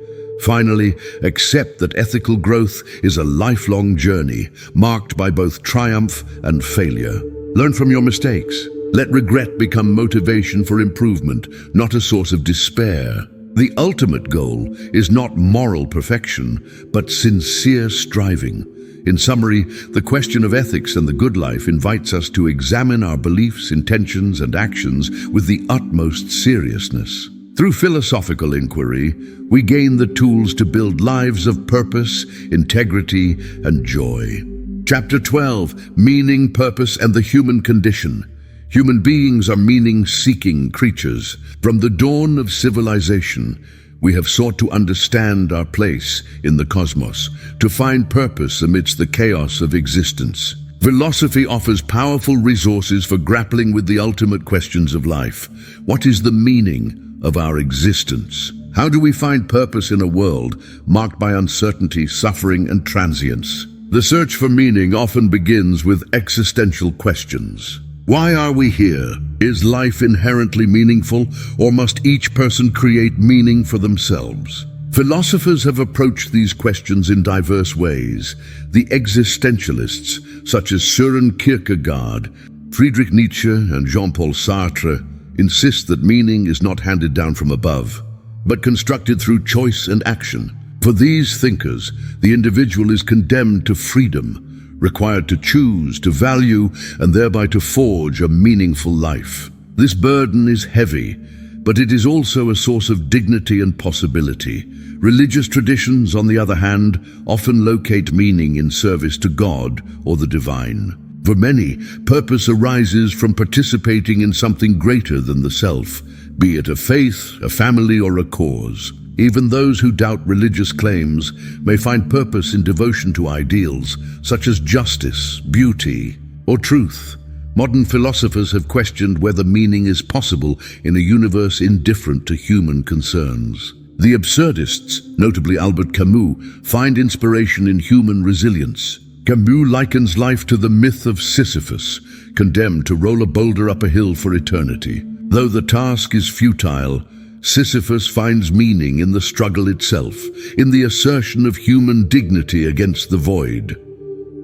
A: Finally, accept that ethical growth is a lifelong journey, marked by both triumph and failure. Learn from your mistakes. Let regret become motivation for improvement, not a source of despair. The ultimate goal is not moral perfection, but sincere striving. In summary, the question of ethics and the good life invites us to examine our beliefs, intentions, and actions with the utmost seriousness. Through philosophical inquiry, we gain the tools to build lives of purpose, integrity, and joy. Chapter 12, Meaning, Purpose, and the Human Condition. Human beings are meaning-seeking creatures. From the dawn of civilization, we have sought to understand our place in the cosmos, to find purpose amidst the chaos of existence. Philosophy offers powerful resources for grappling with the ultimate questions of life. What is the meaning of our existence? How do we find purpose in a world marked by uncertainty, suffering, and transience? The search for meaning often begins with existential questions. Why are we here? Is life inherently meaningful, or must each person create meaning for themselves? Philosophers have approached these questions in diverse ways. The existentialists, such as Søren Kierkegaard, Friedrich Nietzsche, and Jean-Paul Sartre, insist that meaning is not handed down from above, but constructed through choice and action. For these thinkers, the individual is condemned to freedom, required to choose, to value, and thereby to forge a meaningful life. This burden is heavy, but it is also a source of dignity and possibility. Religious traditions, on the other hand, often locate meaning in service to God or the divine. For many, purpose arises from participating in something greater than the self, be it a faith, a family, or a cause. Even those who doubt religious claims may find purpose in devotion to ideals such as justice, beauty, or truth. Modern philosophers have questioned whether meaning is possible in a universe indifferent to human concerns. The absurdists, notably Albert Camus, find inspiration in human resilience. Camus likens life to the myth of Sisyphus, condemned to roll a boulder up a hill for eternity. Though the task is futile, Sisyphus finds meaning in the struggle itself, in the assertion of human dignity against the void.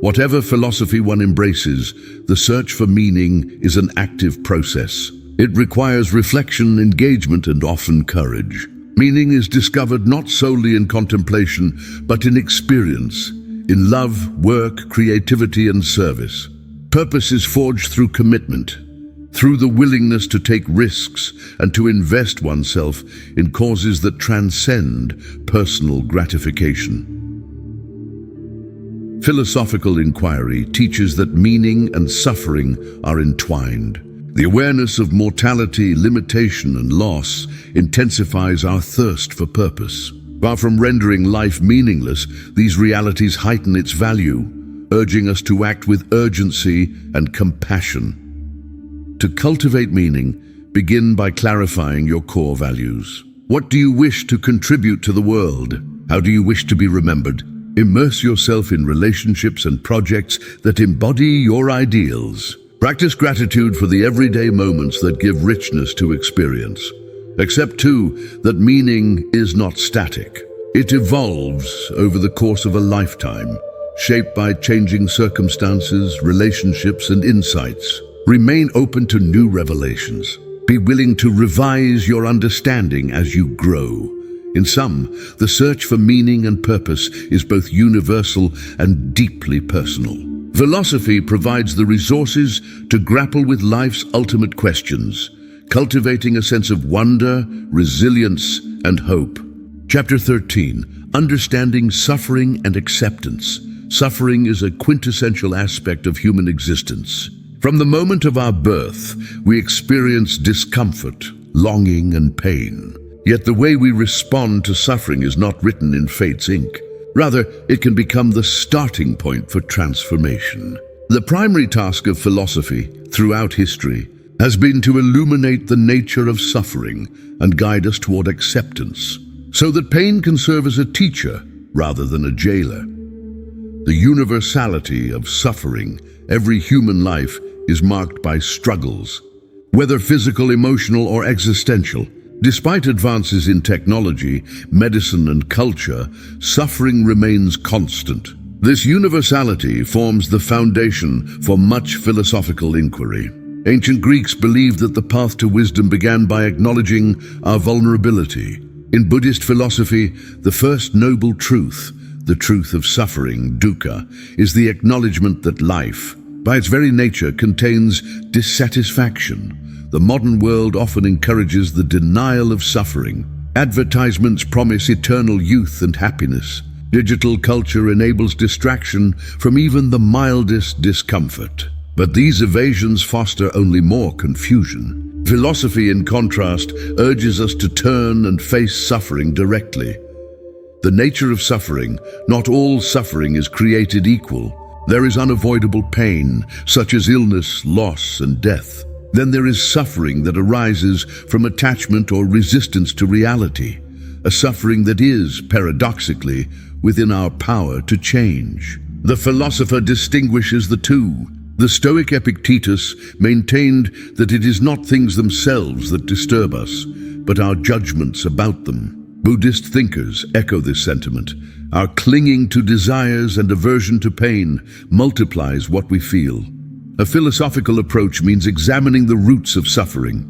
A: Whatever philosophy one embraces, the search for meaning is an active process. It requires reflection, engagement, and often courage. Meaning is discovered not solely in contemplation, but in experience, in love, work, creativity, and service. Purpose is forged through commitment, through the willingness to take risks and to invest oneself in causes that transcend personal gratification. Philosophical inquiry teaches that meaning and suffering are entwined. The awareness of mortality, limitation, and loss intensifies our thirst for purpose. Far from rendering life meaningless, these realities heighten its value, urging us to act with urgency and compassion. To cultivate meaning, begin by clarifying your core values. What do you wish to contribute to the world? How do you wish to be remembered? Immerse yourself in relationships and projects that embody your ideals. Practice gratitude for the everyday moments that give richness to experience. Accept, too, that meaning is not static. It evolves over the course of a lifetime, shaped by changing circumstances, relationships, and insights. Remain open to new revelations. Be willing to revise your understanding as you grow. In sum, the search for meaning and purpose is both universal and deeply personal. Philosophy provides the resources to grapple with life's ultimate questions, cultivating a sense of wonder, resilience, and hope. Chapter 13, Understanding Suffering and Acceptance. Suffering is a quintessential aspect of human existence. From the moment of our birth, we experience discomfort, longing, and pain. Yet the way we respond to suffering is not written in fate's ink. Rather, it can become the starting point for transformation. The primary task of philosophy throughout history has been to illuminate the nature of suffering and guide us toward acceptance, so that pain can serve as a teacher rather than a jailer. The universality of suffering, every human life, is marked by struggles, whether physical, emotional, or existential. Despite advances in technology, medicine, and culture, suffering remains constant. This universality forms the foundation for much philosophical inquiry. Ancient Greeks believed that the path to wisdom began by acknowledging our vulnerability. In Buddhist philosophy, the first noble truth, The truth of suffering, dukkha, is the acknowledgement that life, by its very nature, contains dissatisfaction. The modern world often encourages the denial of suffering. Advertisements promise eternal youth and happiness. Digital culture enables distraction from even the mildest discomfort. But these evasions foster only more confusion. Philosophy, in contrast, urges us to turn and face suffering directly. The nature of suffering: not all suffering is created equal. There is unavoidable pain, such as illness, loss, and death. Then there is suffering that arises from attachment or resistance to reality, a suffering that is, paradoxically, within our power to change. The philosopher distinguishes the two. The Stoic Epictetus maintained that it is not things themselves that disturb us, but our judgments about them. Buddhist thinkers echo this sentiment. Our clinging to desires and aversion to pain multiplies what we feel. A philosophical approach means examining the roots of suffering.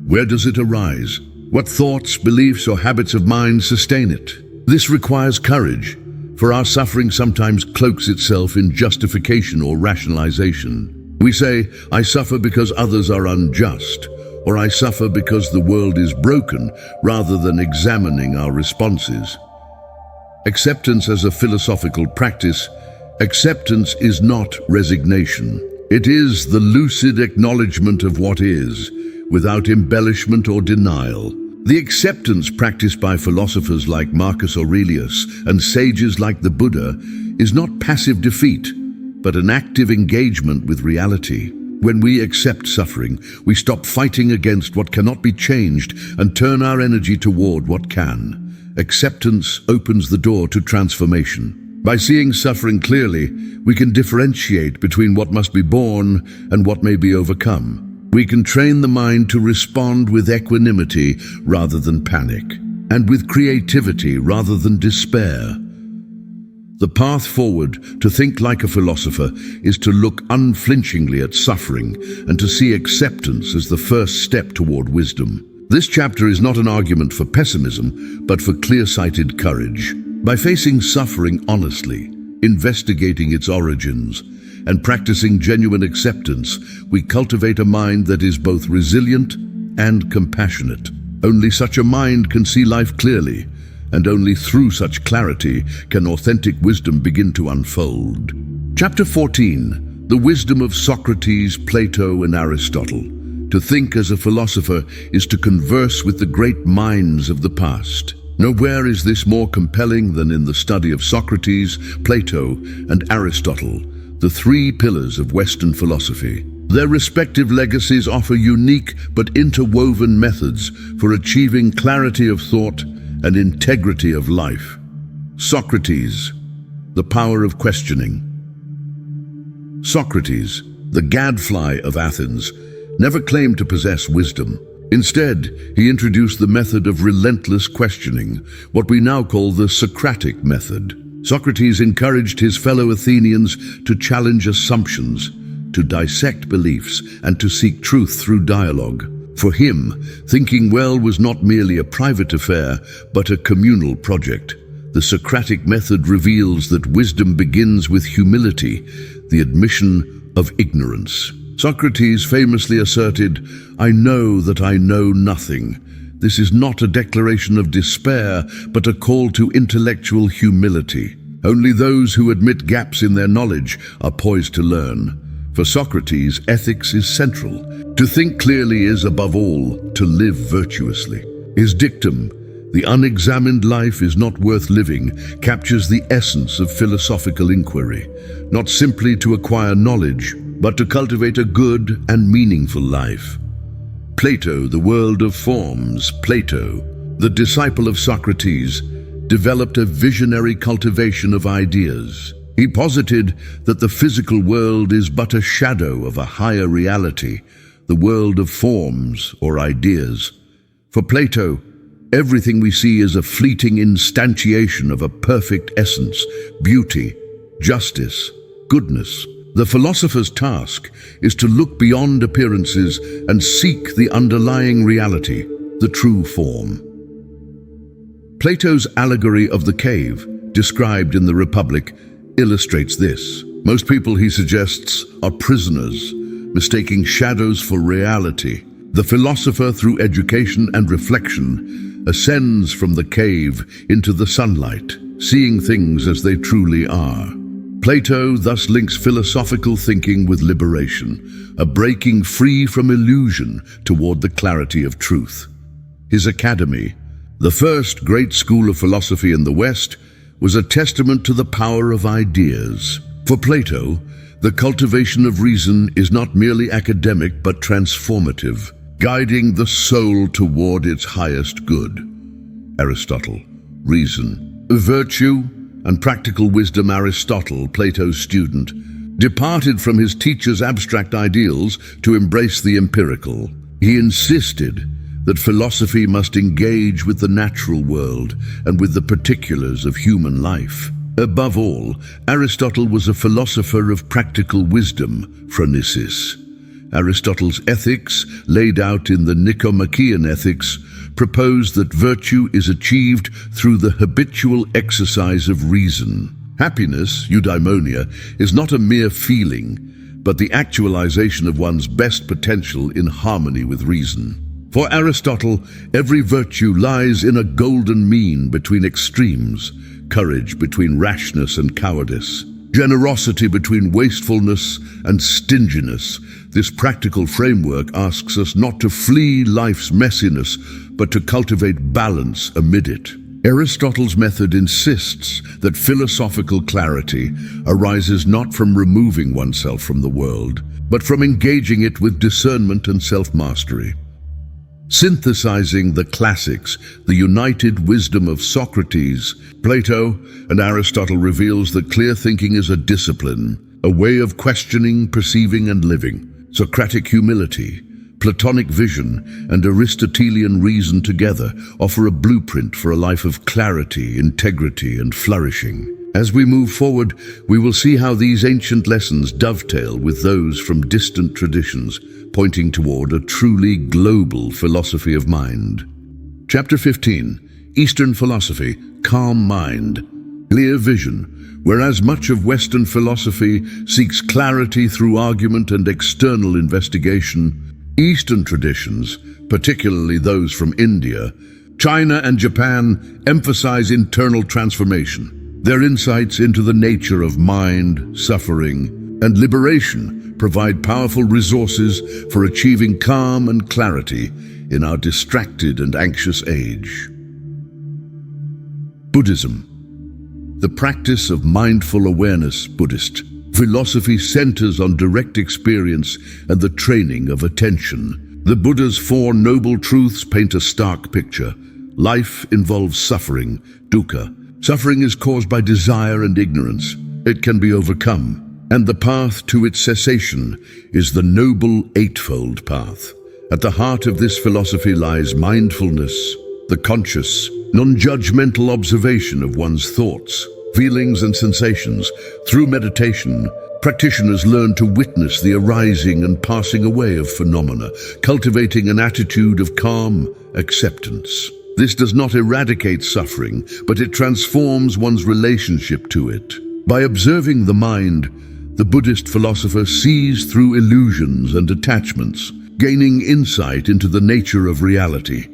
A: Where does it arise? What thoughts, beliefs, or habits of mind sustain it? This requires courage, for our suffering sometimes cloaks itself in justification or rationalization. We say, "I suffer because others are unjust," or "I suffer because the world is broken," rather than examining our responses. Acceptance as a philosophical practice. Acceptance is not resignation. It is the lucid acknowledgement of what is, without embellishment or denial. The acceptance practiced by philosophers like Marcus Aurelius and sages like the Buddha is not passive defeat, but an active engagement with reality. When we accept suffering, we stop fighting against what cannot be changed and turn our energy toward what can. Acceptance opens the door to transformation. By seeing suffering clearly, we can differentiate between what must be borne and what may be overcome. We can train the mind to respond with equanimity rather than panic, and with creativity rather than despair. The path forward to think like a philosopher is to look unflinchingly at suffering and to see acceptance as the first step toward wisdom. This chapter is not an argument for pessimism, but for clear-sighted courage. By facing suffering honestly, investigating its origins, and practicing genuine acceptance, we cultivate a mind that is both resilient and compassionate. Only such a mind can see life clearly, and only through such clarity can authentic wisdom begin to unfold. Chapter 14, The Wisdom of Socrates, Plato, and Aristotle. To think as a philosopher is to converse with the great minds of the past. Nowhere is this more compelling than in the study of Socrates, Plato, and Aristotle, the three pillars of Western philosophy. Their respective legacies offer unique but interwoven methods for achieving clarity of thought and integrity of life. Socrates, the power of questioning. Socrates, the gadfly of Athens, never claimed to possess wisdom. Instead, he introduced the method of relentless questioning, what we now call the Socratic method. Socrates encouraged his fellow Athenians to challenge assumptions, to dissect beliefs, and to seek truth through dialogue. For him, thinking well was not merely a private affair, but a communal project. The Socratic method reveals that wisdom begins with humility, the admission of ignorance. Socrates famously asserted, "I know that I know nothing." This is not a declaration of despair, but a call to intellectual humility. Only those who admit gaps in their knowledge are poised to learn. For Socrates, ethics is central. To think clearly is, above all, to live virtuously. His dictum, "The unexamined life is not worth living," captures the essence of philosophical inquiry, not simply to acquire knowledge, but to cultivate a good and meaningful life. Plato, the world of forms. Plato, the disciple of Socrates, developed a visionary cultivation of ideas. He posited that the physical world is but a shadow of a higher reality, the world of forms or ideas. For Plato, everything we see is a fleeting instantiation of a perfect essence, beauty, justice, goodness. The philosopher's task is to look beyond appearances and seek the underlying reality, the true form. Plato's allegory of the cave described in the Republic, illustrates this. Most people, he suggests, are prisoners, mistaking shadows for reality. The philosopher, through education and reflection, ascends from the cave into the sunlight, seeing things as they truly are. Plato thus links philosophical thinking with liberation, a breaking free from illusion toward the clarity of truth. His academy, the first great school of philosophy in the West, was a testament to the power of ideas. For Plato, the cultivation of reason is not merely academic but transformative, guiding the soul toward its highest good. Aristotle, reason, virtue, and practical wisdom. Aristotle, Plato's student, departed from his teacher's abstract ideals to embrace the empirical. He insisted that philosophy must engage with the natural world and with the particulars of human life. Above all, Aristotle was a philosopher of practical wisdom, phronesis. Aristotle's ethics, laid out in the Nicomachean Ethics, proposed that virtue is achieved through the habitual exercise of reason. Happiness, eudaimonia, is not a mere feeling, but the actualization of one's best potential in harmony with reason. For Aristotle, every virtue lies in a golden mean between extremes, courage between rashness and cowardice, generosity between wastefulness and stinginess. This practical framework asks us not to flee life's messiness, but to cultivate balance amid it. Aristotle's method insists that philosophical clarity arises not from removing oneself from the world, but from engaging it with discernment and self-mastery. Synthesizing the classics, the united wisdom of Socrates, Plato, and Aristotle reveals that clear thinking is a discipline, a way of questioning, perceiving, and living. Socratic humility, Platonic vision, and Aristotelian reason together offer a blueprint for a life of clarity, integrity, and flourishing. As we move forward, we will see how these ancient lessons dovetail with those from distant traditions, pointing toward a truly global philosophy of mind. Chapter 15, Eastern Philosophy, Calm Mind, Clear Vision. Whereas much of Western philosophy seeks clarity through argument and external investigation, Eastern traditions, particularly those from India, China, and Japan, emphasize internal transformation. Their insights into the nature of mind, suffering, and liberation provide powerful resources for achieving calm and clarity in our distracted and anxious age. Buddhism, the practice of mindful awareness. Buddhist philosophy centers on direct experience and the training of attention. The Buddha's Four Noble Truths paint a stark picture. Life involves suffering, dukkha. Suffering is caused by desire and ignorance. It can be overcome, and the path to its cessation is the Noble Eightfold Path. At the heart of this philosophy lies mindfulness, the conscious, non-judgmental observation of one's thoughts, feelings, and sensations. Through meditation, practitioners learn to witness the arising and passing away of phenomena, cultivating an attitude of calm acceptance. This does not eradicate suffering, but it transforms one's relationship to it. By observing the mind, the Buddhist philosopher sees through illusions and attachments, gaining insight into the nature of reality.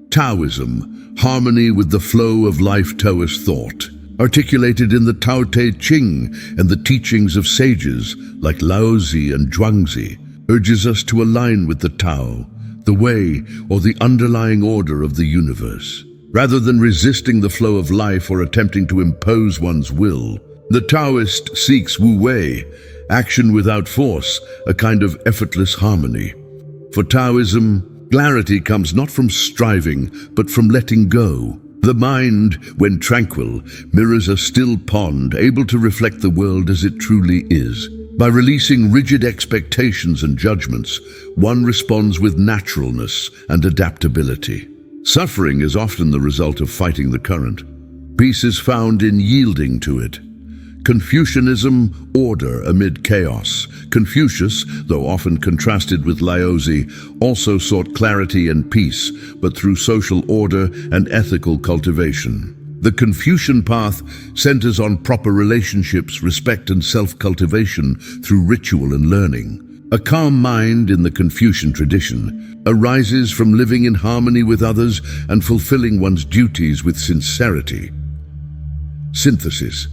A: Taoism, harmony with the flow of life. Taoist thought, articulated in the Tao Te Ching and the teachings of sages like Laozi and Zhuangzi, urges us to align with the Tao, the way or the underlying order of the universe. Rather than resisting the flow of life or attempting to impose one's will, the Taoist seeks Wu Wei, action without force, a kind of effortless harmony. For Taoism, clarity comes not from striving, but from letting go. The mind, when tranquil, mirrors a still pond, able to reflect the world as it truly is. By releasing rigid expectations and judgments, one responds with naturalness and adaptability. Suffering is often the result of fighting the current. Peace is found in yielding to it. Confucianism, order amid chaos. Confucius, though often contrasted with Laozi, also sought clarity and peace, but through social order and ethical cultivation. The Confucian path centers on proper relationships, respect, and self-cultivation through ritual and learning. A calm mind in the Confucian tradition arises from living in harmony with others and fulfilling one's duties with sincerity. Synthesis.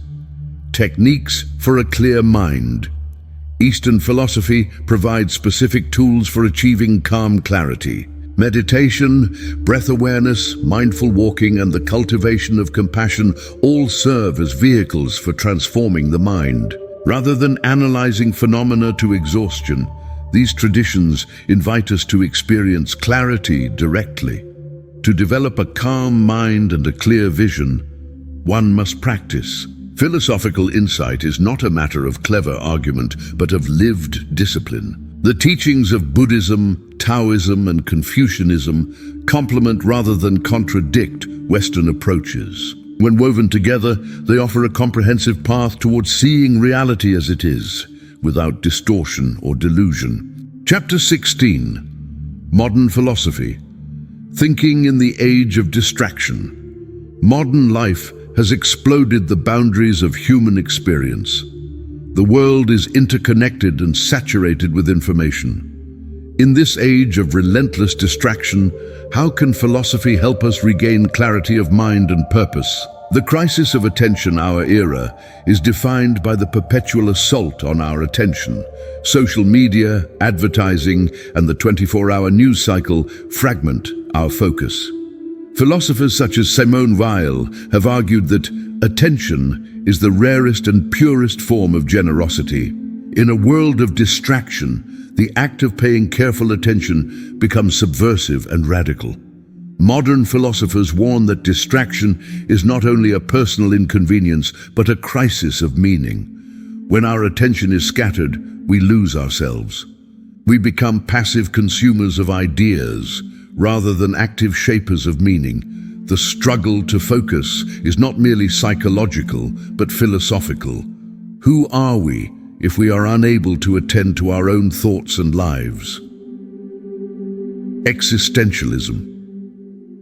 A: Techniques for a clear mind. Eastern philosophy provides specific tools for achieving calm clarity. Meditation, breath awareness, mindful walking, and the cultivation of compassion all serve as vehicles for transforming the mind. Rather than analyzing phenomena to exhaustion, these traditions invite us to experience clarity directly. To develop a calm mind and a clear vision, one must practice. Philosophical insight is not a matter of clever argument, but of lived discipline. The teachings of Buddhism, Taoism, and Confucianism complement rather than contradict Western approaches. When woven together, they offer a comprehensive path towards seeing reality as it is, without distortion or delusion. Chapter 16. Modern Philosophy. Thinking in the Age of Distraction. Modern life has exploded the boundaries of human experience. The world is interconnected and saturated with information. In this age of relentless distraction, how can philosophy help us regain clarity of mind and purpose? The crisis of attention our era is defined by the perpetual assault on our attention. Social media, advertising, and the 24-hour news cycle fragment our focus. Philosophers such as Simone Weil have argued that attention is the rarest and purest form of generosity. In a world of distraction, the act of paying careful attention becomes subversive and radical. Modern philosophers warn that distraction is not only a personal inconvenience, but a crisis of meaning. When our attention is scattered, we lose ourselves. We become passive consumers of ideas, rather than active shapers of meaning. The struggle to focus is not merely psychological, but philosophical. Who are we if we are unable to attend to our own thoughts and lives? Existentialism.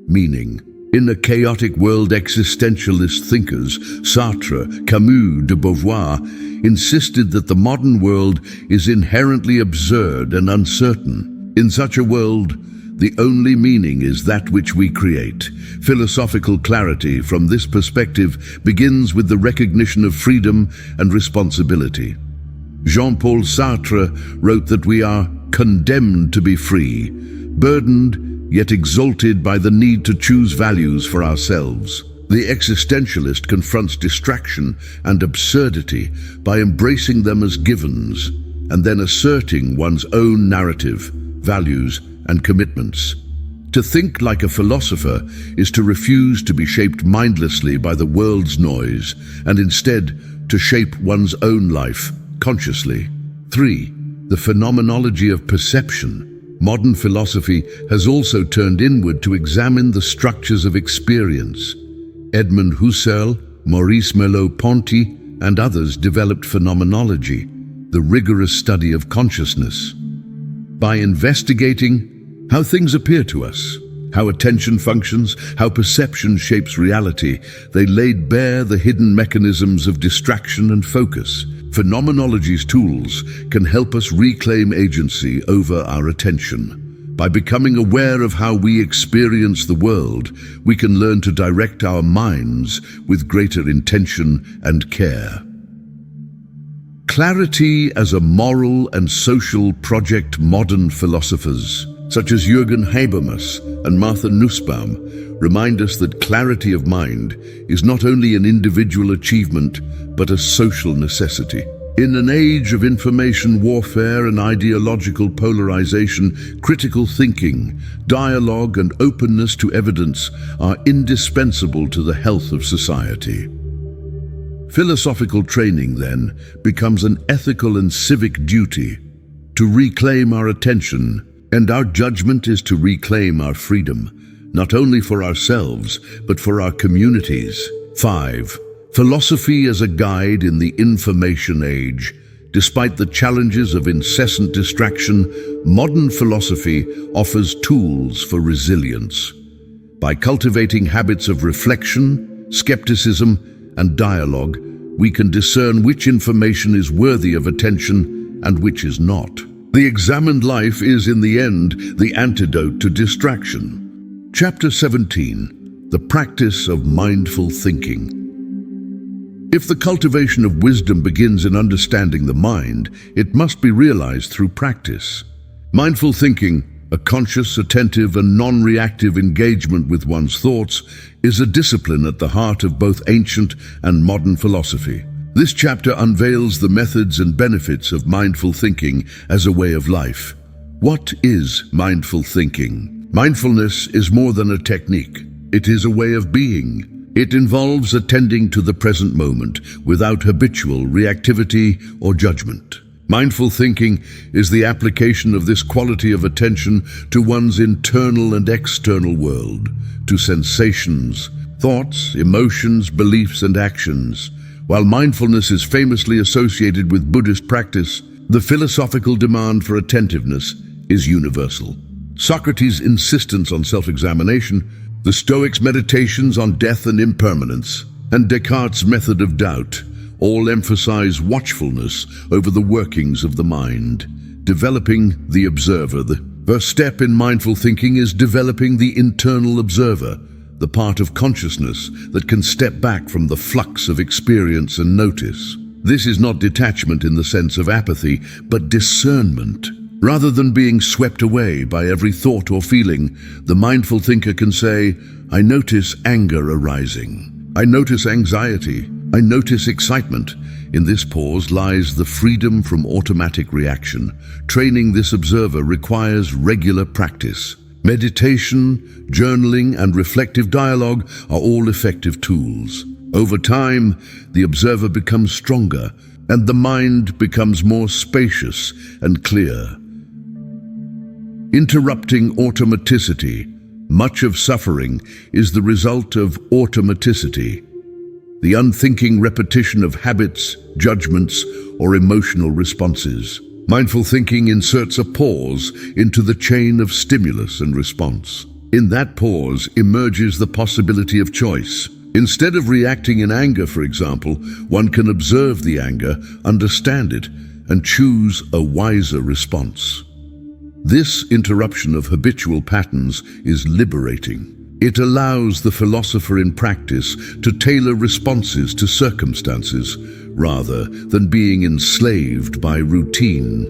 A: Meaning. In a chaotic world, existentialist thinkers, Sartre, Camus, de Beauvoir, insisted that the modern world is inherently absurd and uncertain. In such a world, the only meaning is that which we create. Philosophical clarity from this perspective begins with the recognition of freedom and responsibility. Jean-Paul Sartre wrote that we are condemned to be free, burdened yet exalted by the need to choose values for ourselves. The existentialist confronts distraction and absurdity by embracing them as givens and then asserting one's own narrative, values, and commitments. To think like a philosopher is to refuse to be shaped mindlessly by the world's noise and instead to shape one's own life consciously. 3. The phenomenology of perception. Modern philosophy has also turned inward to examine the structures of experience. Edmund Husserl, Maurice Merleau-Ponty, and others developed phenomenology, the rigorous study of consciousness. By investigating how things appear to us, how attention functions, how perception shapes reality, they laid bare the hidden mechanisms of distraction and focus. Phenomenology's tools can help us reclaim agency over our attention. By becoming aware of how we experience the world, we can learn to direct our minds with greater intention and care. Clarity as a moral and social project. Modern philosophers, such as Jürgen Habermas and Martha Nussbaum, remind us that clarity of mind is not only an individual achievement, but a social necessity. In an age of information warfare and ideological polarization, critical thinking, dialogue, and openness to evidence are indispensable to the health of society. Philosophical training, then, becomes an ethical and civic duty to reclaim our attention, and our judgment is to reclaim our freedom, not only for ourselves, but for our communities. 5. Philosophy as a guide in the information age. Despite the challenges of incessant distraction, modern philosophy offers tools for resilience. By cultivating habits of reflection, skepticism, and dialogue, we can discern which information is worthy of attention and which is not. The examined life is, in the end, the antidote to distraction. Chapter 17. The Practice of Mindful Thinking. If the cultivation of wisdom begins in understanding the mind, it must be realized through practice. Mindful thinking, a conscious, attentive, and non-reactive engagement with one's thoughts, is a discipline at the heart of both ancient and modern philosophy. This chapter unveils the methods and benefits of mindful thinking as a way of life. What is mindful thinking? Mindfulness is more than a technique. It is a way of being. It involves attending to the present moment without habitual reactivity or judgment. Mindful thinking is the application of this quality of attention to one's internal and external world, to sensations, thoughts, emotions, beliefs, and actions. While mindfulness is famously associated with Buddhist practice, the philosophical demand for attentiveness is universal. Socrates' insistence on self-examination, the Stoics' meditations on death and impermanence, and Descartes' method of doubt all emphasize watchfulness over the workings of the mind, developing the observer. The first step in mindful thinking is developing the internal observer, the part of consciousness that can step back from the flux of experience and notice. This is not detachment in the sense of apathy, but discernment. Rather than being swept away by every thought or feeling, the mindful thinker can say, I notice anger arising. I notice anxiety. I notice excitement. In this pause lies the freedom from automatic reaction. Training this observer requires regular practice. Meditation, journaling, and reflective dialogue are all effective tools. Over time, the observer becomes stronger, and the mind becomes more spacious and clear. Interrupting automaticity. Much of suffering is the result of automaticity, the unthinking repetition of habits, judgments, or emotional responses. Mindful thinking inserts a pause into the chain of stimulus and response. In that pause emerges the possibility of choice. Instead of reacting in anger, for example, one can observe the anger, understand it, and choose a wiser response. This interruption of habitual patterns is liberating. It allows the philosopher in practice to tailor responses to circumstances rather than being enslaved by routine.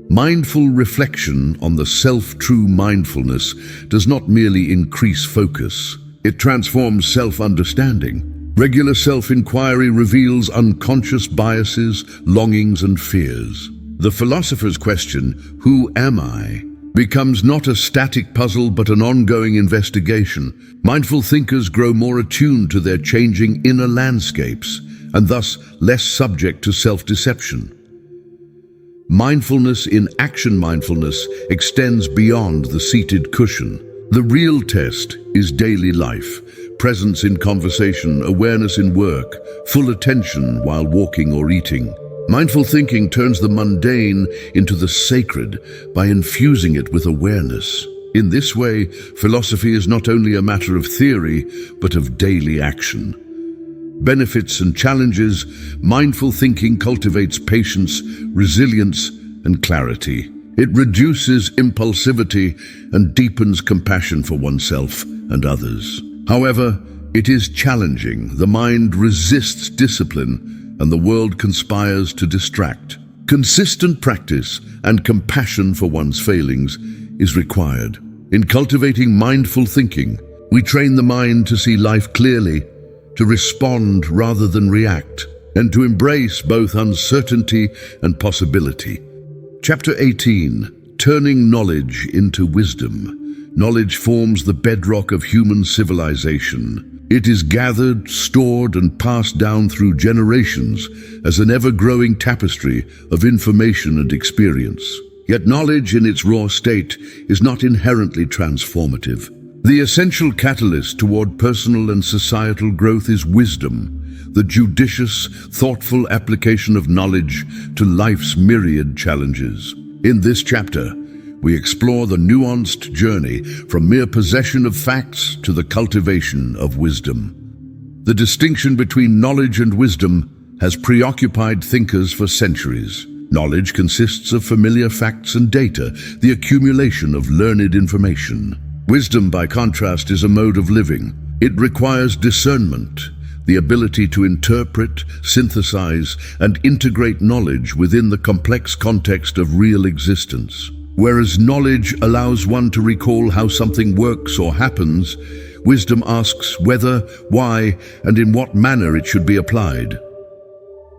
A: Mindful reflection on the self-true mindfulness does not merely increase focus, it transforms self-understanding. Regular self-inquiry reveals unconscious biases, longings, and fears. The philosopher's question, who am I, becomes not a static puzzle but an ongoing investigation. Mindful thinkers grow more attuned to their changing inner landscapes and thus less subject to self-deception. Mindfulness in action. Mindfulness extends beyond the seated cushion. The real test is daily life, presence in conversation, awareness in work, full attention while walking or eating. Mindful thinking turns the mundane into the sacred by infusing it with awareness. In this way, philosophy is not only a matter of theory, but of daily action. Benefits and challenges. Mindful thinking cultivates patience, resilience, and clarity. It reduces impulsivity and deepens compassion for oneself and others. However, it is challenging. The mind resists discipline, and the world conspires to distract. Consistent practice and compassion for one's failings is required. In cultivating mindful thinking, we train the mind to see life clearly, to respond rather than react, and to embrace both uncertainty and possibility. Chapter 18. Turning knowledge into wisdom. Knowledge forms the bedrock of human civilization. It is gathered, stored, and passed down through generations as an ever-growing tapestry of information and experience. Yet knowledge in its raw state is not inherently transformative. The essential catalyst toward personal and societal growth is wisdom, the judicious, thoughtful application of knowledge to life's myriad challenges. In this chapter, we explore the nuanced journey from mere possession of facts to the cultivation of wisdom. The distinction between knowledge and wisdom has preoccupied thinkers for centuries. Knowledge consists of familiar facts and data, the accumulation of learned information. Wisdom, by contrast, is a mode of living. It requires discernment, the ability to interpret, synthesize, and integrate knowledge within the complex context of real existence. Whereas knowledge allows one to recall how something works or happens, wisdom asks whether, why, and in what manner it should be applied.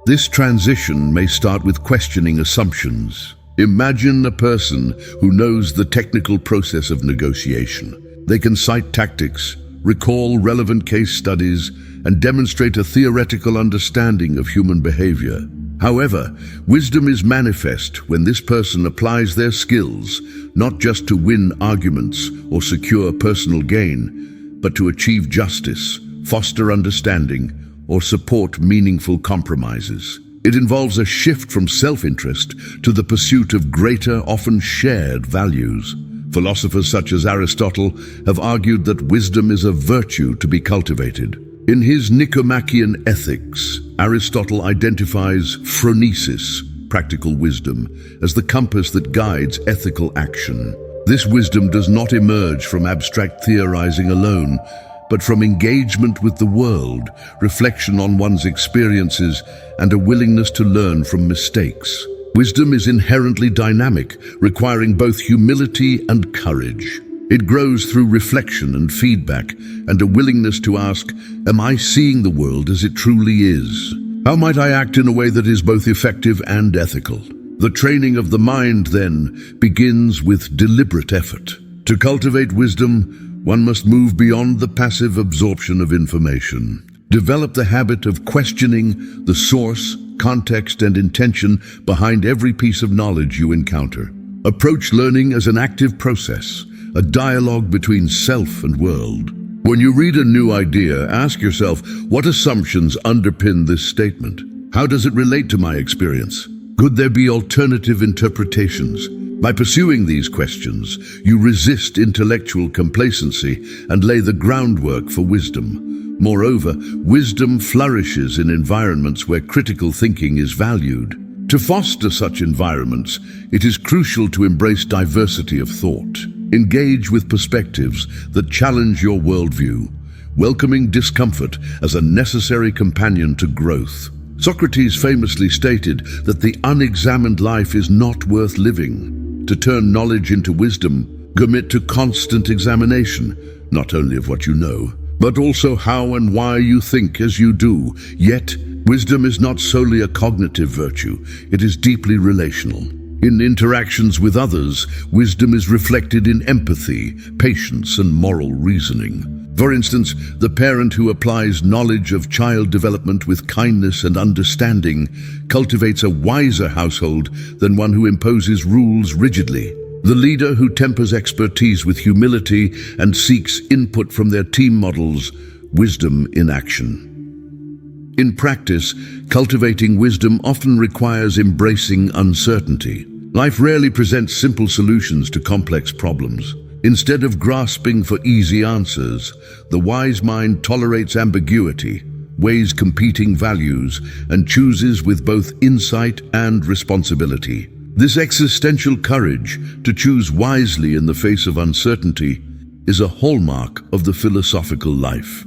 A: This transition may start with questioning assumptions. Imagine a person who knows the technical process of negotiation. They can cite tactics, recall relevant case studies, and demonstrate a theoretical understanding of human behavior. However, wisdom is manifest when this person applies their skills not just to win arguments or secure personal gain, but to achieve justice, foster understanding, or support meaningful compromises. It involves a shift from self-interest to the pursuit of greater, often shared values. Philosophers such as Aristotle have argued that wisdom is a virtue to be cultivated. In his Nicomachean Ethics, Aristotle identifies phronesis, practical wisdom, as the compass that guides ethical action. This wisdom does not emerge from abstract theorizing alone, but from engagement with the world, reflection on one's experiences, and a willingness to learn from mistakes. Wisdom is inherently dynamic, requiring both humility and courage. It grows through reflection and feedback, and a willingness to ask, am I seeing the world as it truly is? How might I act in a way that is both effective and ethical? The training of the mind, then, begins with deliberate effort. To cultivate wisdom, one must move beyond the passive absorption of information. Develop the habit of questioning the source, context, and intention behind every piece of knowledge you encounter. Approach learning as an active process, a dialogue between self and world. When you read a new idea, ask yourself, what assumptions underpin this statement? How does it relate to my experience? Could there be alternative interpretations? By pursuing these questions, you resist intellectual complacency and lay the groundwork for wisdom. Moreover, wisdom flourishes in environments where critical thinking is valued. To foster such environments, it is crucial to embrace diversity of thought. Engage with perspectives that challenge your worldview, welcoming discomfort as a necessary companion to growth. Socrates famously stated that the unexamined life is not worth living. To turn knowledge into wisdom, commit to constant examination, not only of what you know, but also how and why you think as you do. Yet, wisdom is not solely a cognitive virtue, it is deeply relational. In interactions with others, wisdom is reflected in empathy, patience, and moral reasoning. For instance, the parent who applies knowledge of child development with kindness and understanding cultivates a wiser household than one who imposes rules rigidly. The leader who tempers expertise with humility and seeks input from their team models wisdom in action. In practice, cultivating wisdom often requires embracing uncertainty. Life rarely presents simple solutions to complex problems. Instead of grasping for easy answers, the wise mind tolerates ambiguity, weighs competing values, and chooses with both insight and responsibility. This existential courage to choose wisely in the face of uncertainty is a hallmark of the philosophical life.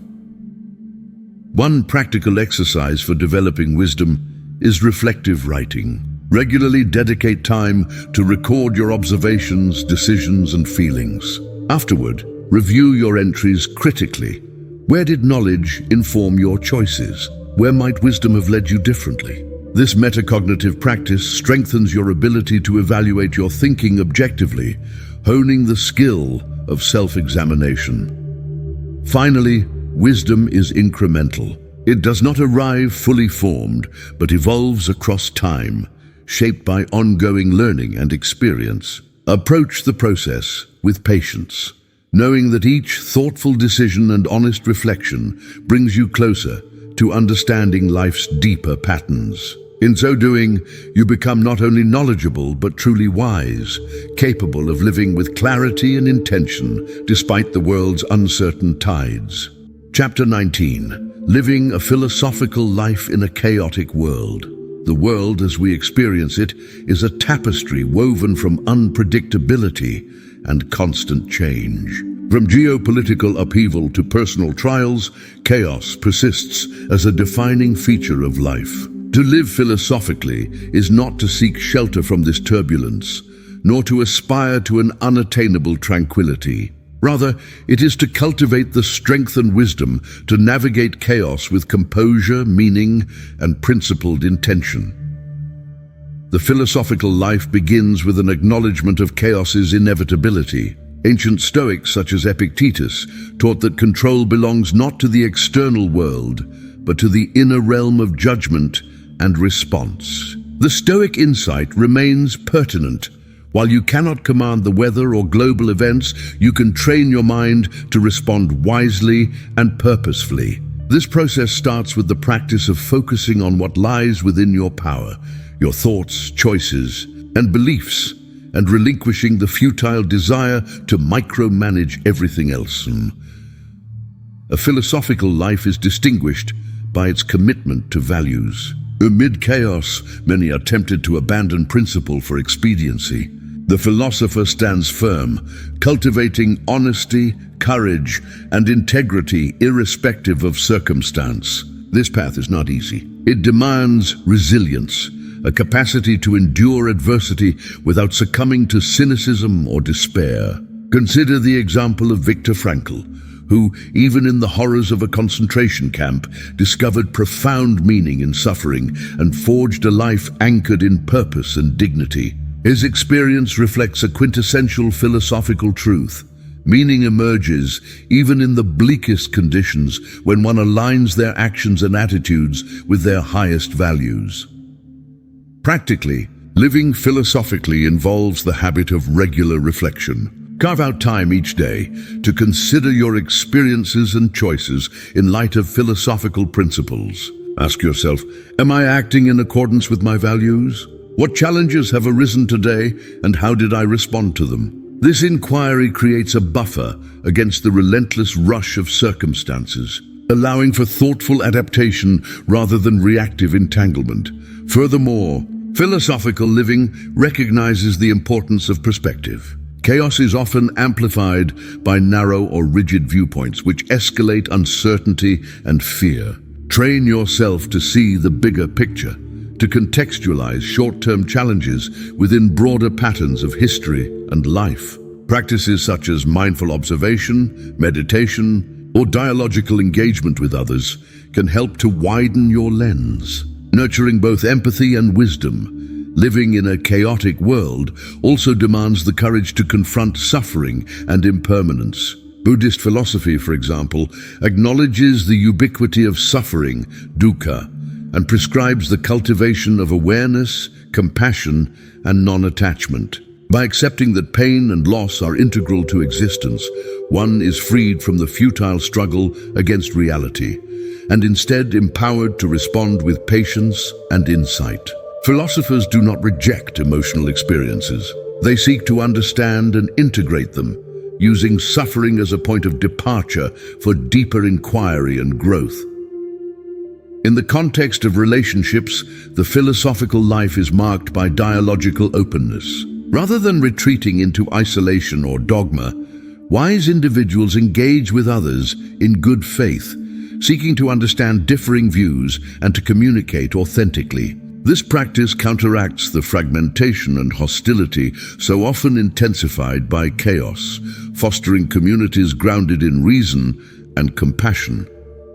A: One practical exercise for developing wisdom is reflective writing. Regularly dedicate time to record your observations, decisions, and feelings. Afterward, review your entries critically. Where did knowledge inform your choices? Where might wisdom have led you differently? This metacognitive practice strengthens your ability to evaluate your thinking objectively, honing the skill of self-examination. Finally, wisdom is incremental. It does not arrive fully formed, but evolves across time, shaped by ongoing learning and experience. Approach the process with patience, knowing that each thoughtful decision and honest reflection brings you closer to understanding life's deeper patterns. In so doing, you become not only knowledgeable but truly wise, capable of living with clarity and intention despite the world's uncertain tides. Chapter 19. living a philosophical life in a chaotic world. The world, as we experience it, is a tapestry woven from unpredictability and constant change. From geopolitical upheaval to personal trials, chaos persists as a defining feature of life. To live philosophically is not to seek shelter from this turbulence, nor to aspire to an unattainable tranquility. Rather, it is to cultivate the strength and wisdom to navigate chaos with composure, meaning, and principled intention. The philosophical life begins with an acknowledgement of chaos's inevitability. Ancient Stoics such as Epictetus taught that control belongs not to the external world, but to the inner realm of judgment and response. The Stoic insight remains pertinent. While you cannot command the weather or global events, you can train your mind to respond wisely and purposefully. This process starts with the practice of focusing on what lies within your power, your thoughts, choices, and beliefs, and relinquishing the futile desire to micromanage everything else. A philosophical life is distinguished by its commitment to values. Amid chaos, many are tempted to abandon principle for expediency. The philosopher stands firm, cultivating honesty, courage, and integrity irrespective of circumstance. This path is not easy. It demands resilience, a capacity to endure adversity without succumbing to cynicism or despair. Consider the example of Viktor Frankl, who, even in the horrors of a concentration camp, discovered profound meaning in suffering and forged a life anchored in purpose and dignity. His experience reflects a quintessential philosophical truth. Meaning emerges even in the bleakest conditions when one aligns their actions and attitudes with their highest values. Practically, living philosophically involves the habit of regular reflection. Carve out time each day to consider your experiences and choices in light of philosophical principles. Ask yourself, am I acting in accordance with my values? What challenges have arisen today, and how did I respond to them? This inquiry creates a buffer against the relentless rush of circumstances, allowing for thoughtful adaptation rather than reactive entanglement. Furthermore, philosophical living recognizes the importance of perspective. Chaos is often amplified by narrow or rigid viewpoints, which escalate uncertainty and fear. Train yourself to see the bigger picture, to contextualize short-term challenges within broader patterns of history and life. Practices such as mindful observation, meditation, or dialogical engagement with others can help to widen your lens, nurturing both empathy and wisdom. Living in a chaotic world also demands the courage to confront suffering and impermanence. Buddhist philosophy, for example, acknowledges the ubiquity of suffering, dukkha, and prescribes the cultivation of awareness, compassion, and non-attachment. By accepting that pain and loss are integral to existence, one is freed from the futile struggle against reality, and instead empowered to respond with patience and insight. Philosophers do not reject emotional experiences. They seek to understand and integrate them, using suffering as a point of departure for deeper inquiry and growth. In the context of relationships, the philosophical life is marked by dialogical openness. Rather than retreating into isolation or dogma, wise individuals engage with others in good faith, seeking to understand differing views and to communicate authentically. This practice counteracts the fragmentation and hostility so often intensified by chaos, fostering communities grounded in reason and compassion.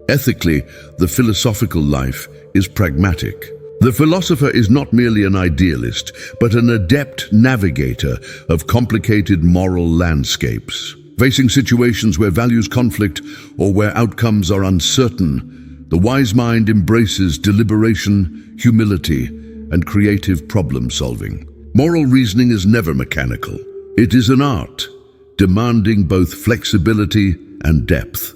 A: Ethically, the philosophical life is pragmatic. The philosopher is not merely an idealist, but an adept navigator of complicated moral landscapes. Facing situations where values conflict or where outcomes are uncertain, the wise mind embraces deliberation, humility, and creative problem-solving. Moral reasoning is never mechanical. It is an art, demanding both flexibility and depth.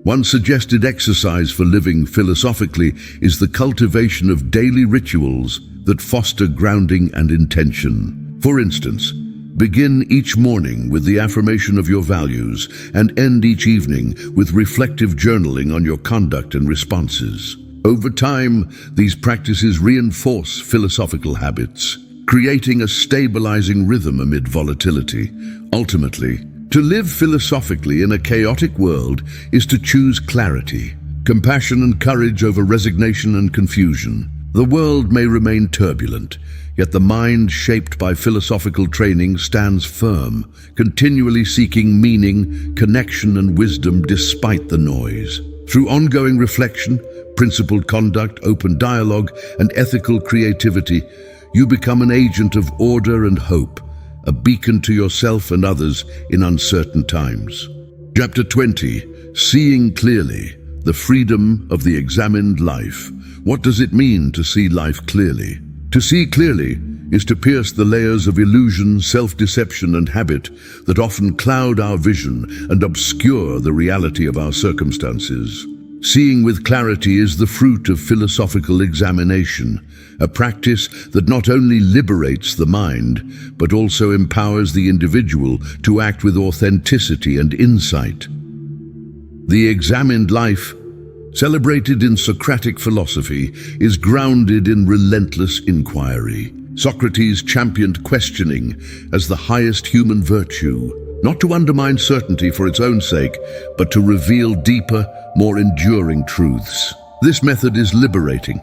A: One suggested exercise for living philosophically is the cultivation of daily rituals that foster grounding and intention. For instance, Begin each morning with the affirmation of your values and end each evening with reflective journaling on your conduct and responses. Over time, these practices reinforce philosophical habits, creating a stabilizing rhythm amid volatility. Ultimately, to live philosophically in a chaotic world is to choose clarity, compassion and courage over resignation and confusion. The world may remain turbulent, yet the mind shaped by philosophical training stands firm, continually seeking meaning, connection and wisdom despite the noise. Through ongoing reflection, principled conduct, open dialogue, and ethical creativity, you become an agent of order and hope, a beacon to yourself and others in uncertain times. Chapter 20, Seeing Clearly, the Freedom of the Examined Life. What does it mean to see life clearly? To see clearly is to pierce the layers of illusion, self-deception, and habit that often cloud our vision and obscure the reality of our circumstances. Seeing with clarity is the fruit of philosophical examination, a practice that not only liberates the mind, but also empowers the individual to act with authenticity and insight. The examined life, celebrated in Socratic philosophy, is grounded in relentless inquiry. Socrates championed questioning as the highest human virtue, not to undermine certainty for its own sake, but to reveal deeper, more enduring truths. This method is liberating.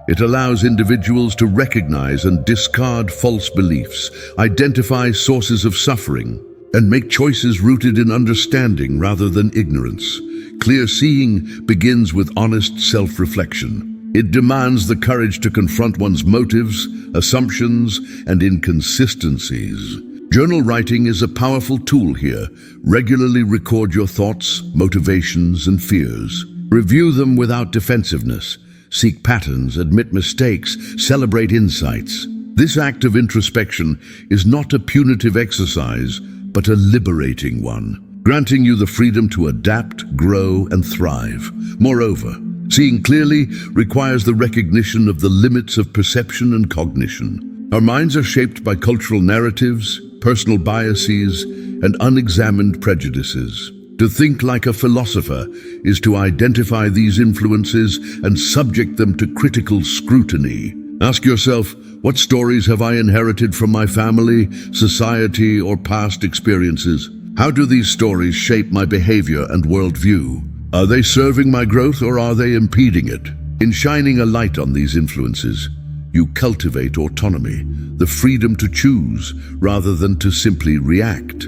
A: It allows individuals to recognize and discard false beliefs, identify sources of suffering, and make choices rooted in understanding rather than ignorance. Clear seeing begins with honest self-reflection. It demands the courage to confront one's motives, assumptions, and inconsistencies. Journal writing is a powerful tool here. Regularly record your thoughts, motivations, and fears. Review them without defensiveness. Seek patterns, admit mistakes, celebrate insights. This act of introspection is not a punitive exercise, but a liberating one, granting you the freedom to adapt, grow, and thrive. Moreover, seeing clearly requires the recognition of the limits of perception and cognition. Our minds are shaped by cultural narratives, personal biases, and unexamined prejudices. To think like a philosopher is to identify these influences and subject them to critical scrutiny. Ask yourself, what stories have I inherited from my family, society, or past experiences? How do these stories shape my behavior and worldview? Are they serving my growth or are they impeding it? In shining a light on these influences, you cultivate autonomy, the freedom to choose rather than to simply react.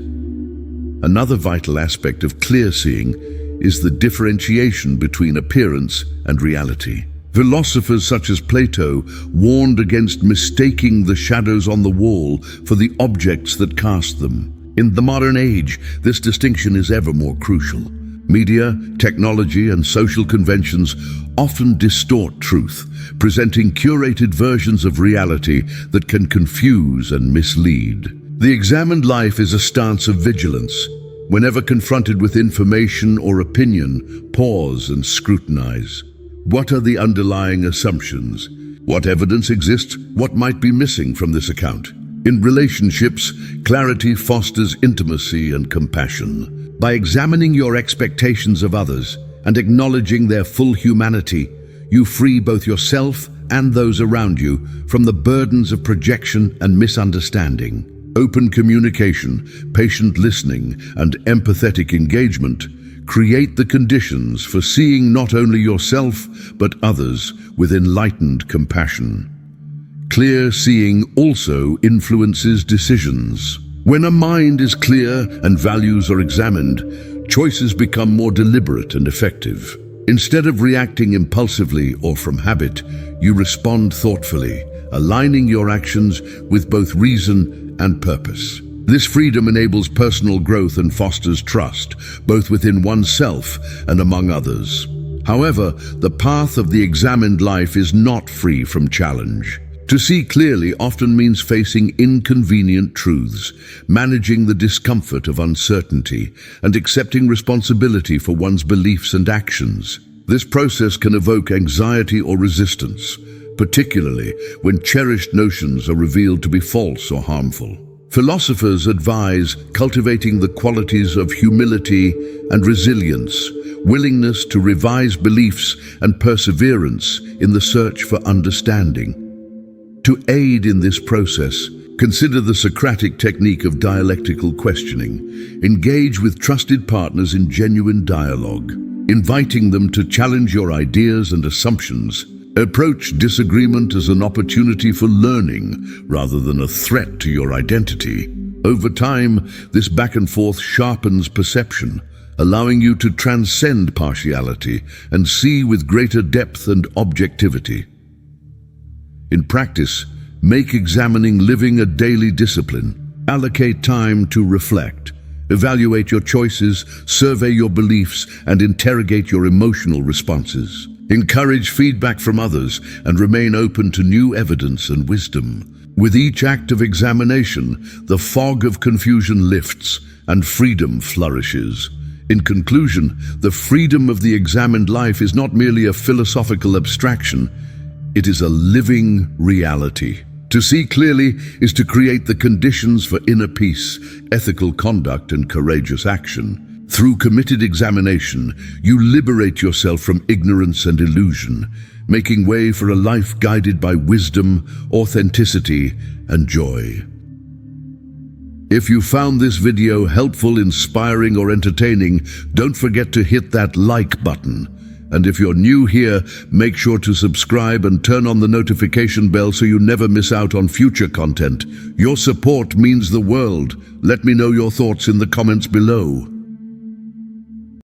A: Another vital aspect of clear seeing is the differentiation between appearance and reality. Philosophers such as Plato warned against mistaking the shadows on the wall for the objects that cast them. In the modern age, this distinction is ever more crucial. Media, technology, and social conventions often distort truth, presenting curated versions of reality that can confuse and mislead. The examined life is a stance of vigilance. Whenever confronted with information or opinion, pause and scrutinize. What are the underlying assumptions? What evidence exists? What might be missing from this account? In relationships, clarity fosters intimacy and compassion. By examining your expectations of others and acknowledging their full humanity, you free both yourself and those around you from the burdens of projection and misunderstanding. Open communication, patient listening, and empathetic engagement create the conditions for seeing not only yourself but others with enlightened compassion. Clear seeing also influences decisions. When a mind is clear and values are examined, choices become more deliberate and effective. Instead of reacting impulsively or from habit, you respond thoughtfully, aligning your actions with both reason and purpose. This freedom enables personal growth and fosters trust, both within oneself and among others. However, the path of the examined life is not free from challenge. To see clearly often means facing inconvenient truths, managing the discomfort of uncertainty, and accepting responsibility for one's beliefs and actions. This process can evoke anxiety or resistance, particularly when cherished notions are revealed to be false or harmful. Philosophers advise cultivating the qualities of humility and resilience, willingness to revise beliefs, and perseverance in the search for understanding. To aid in this process, consider the Socratic technique of dialectical questioning. Engage with trusted partners in genuine dialogue, inviting them to challenge your ideas and assumptions. Approach disagreement as an opportunity for learning rather than a threat to your identity. Over time, this back and forth sharpens perception, allowing you to transcend partiality and see with greater depth and objectivity. In practice, make examining living a daily discipline. Allocate time to reflect. Evaluate your choices, survey your beliefs, and interrogate your emotional responses. Encourage feedback from others and remain open to new evidence and wisdom. With each act of examination, the fog of confusion lifts and freedom flourishes. In conclusion, the freedom of the examined life is not merely a philosophical abstraction, it is a living reality. To see clearly is to create the conditions for inner peace, ethical conduct, and courageous action. Through committed examination, you liberate yourself from ignorance and illusion, making way for a life guided by wisdom, authenticity, and joy. If you found this video helpful, inspiring, or entertaining, don't forget to hit that like button. And if you're new here, make sure to subscribe and turn on the notification bell so you never miss out on future content. Your support means the world. Let me know your thoughts in the comments below.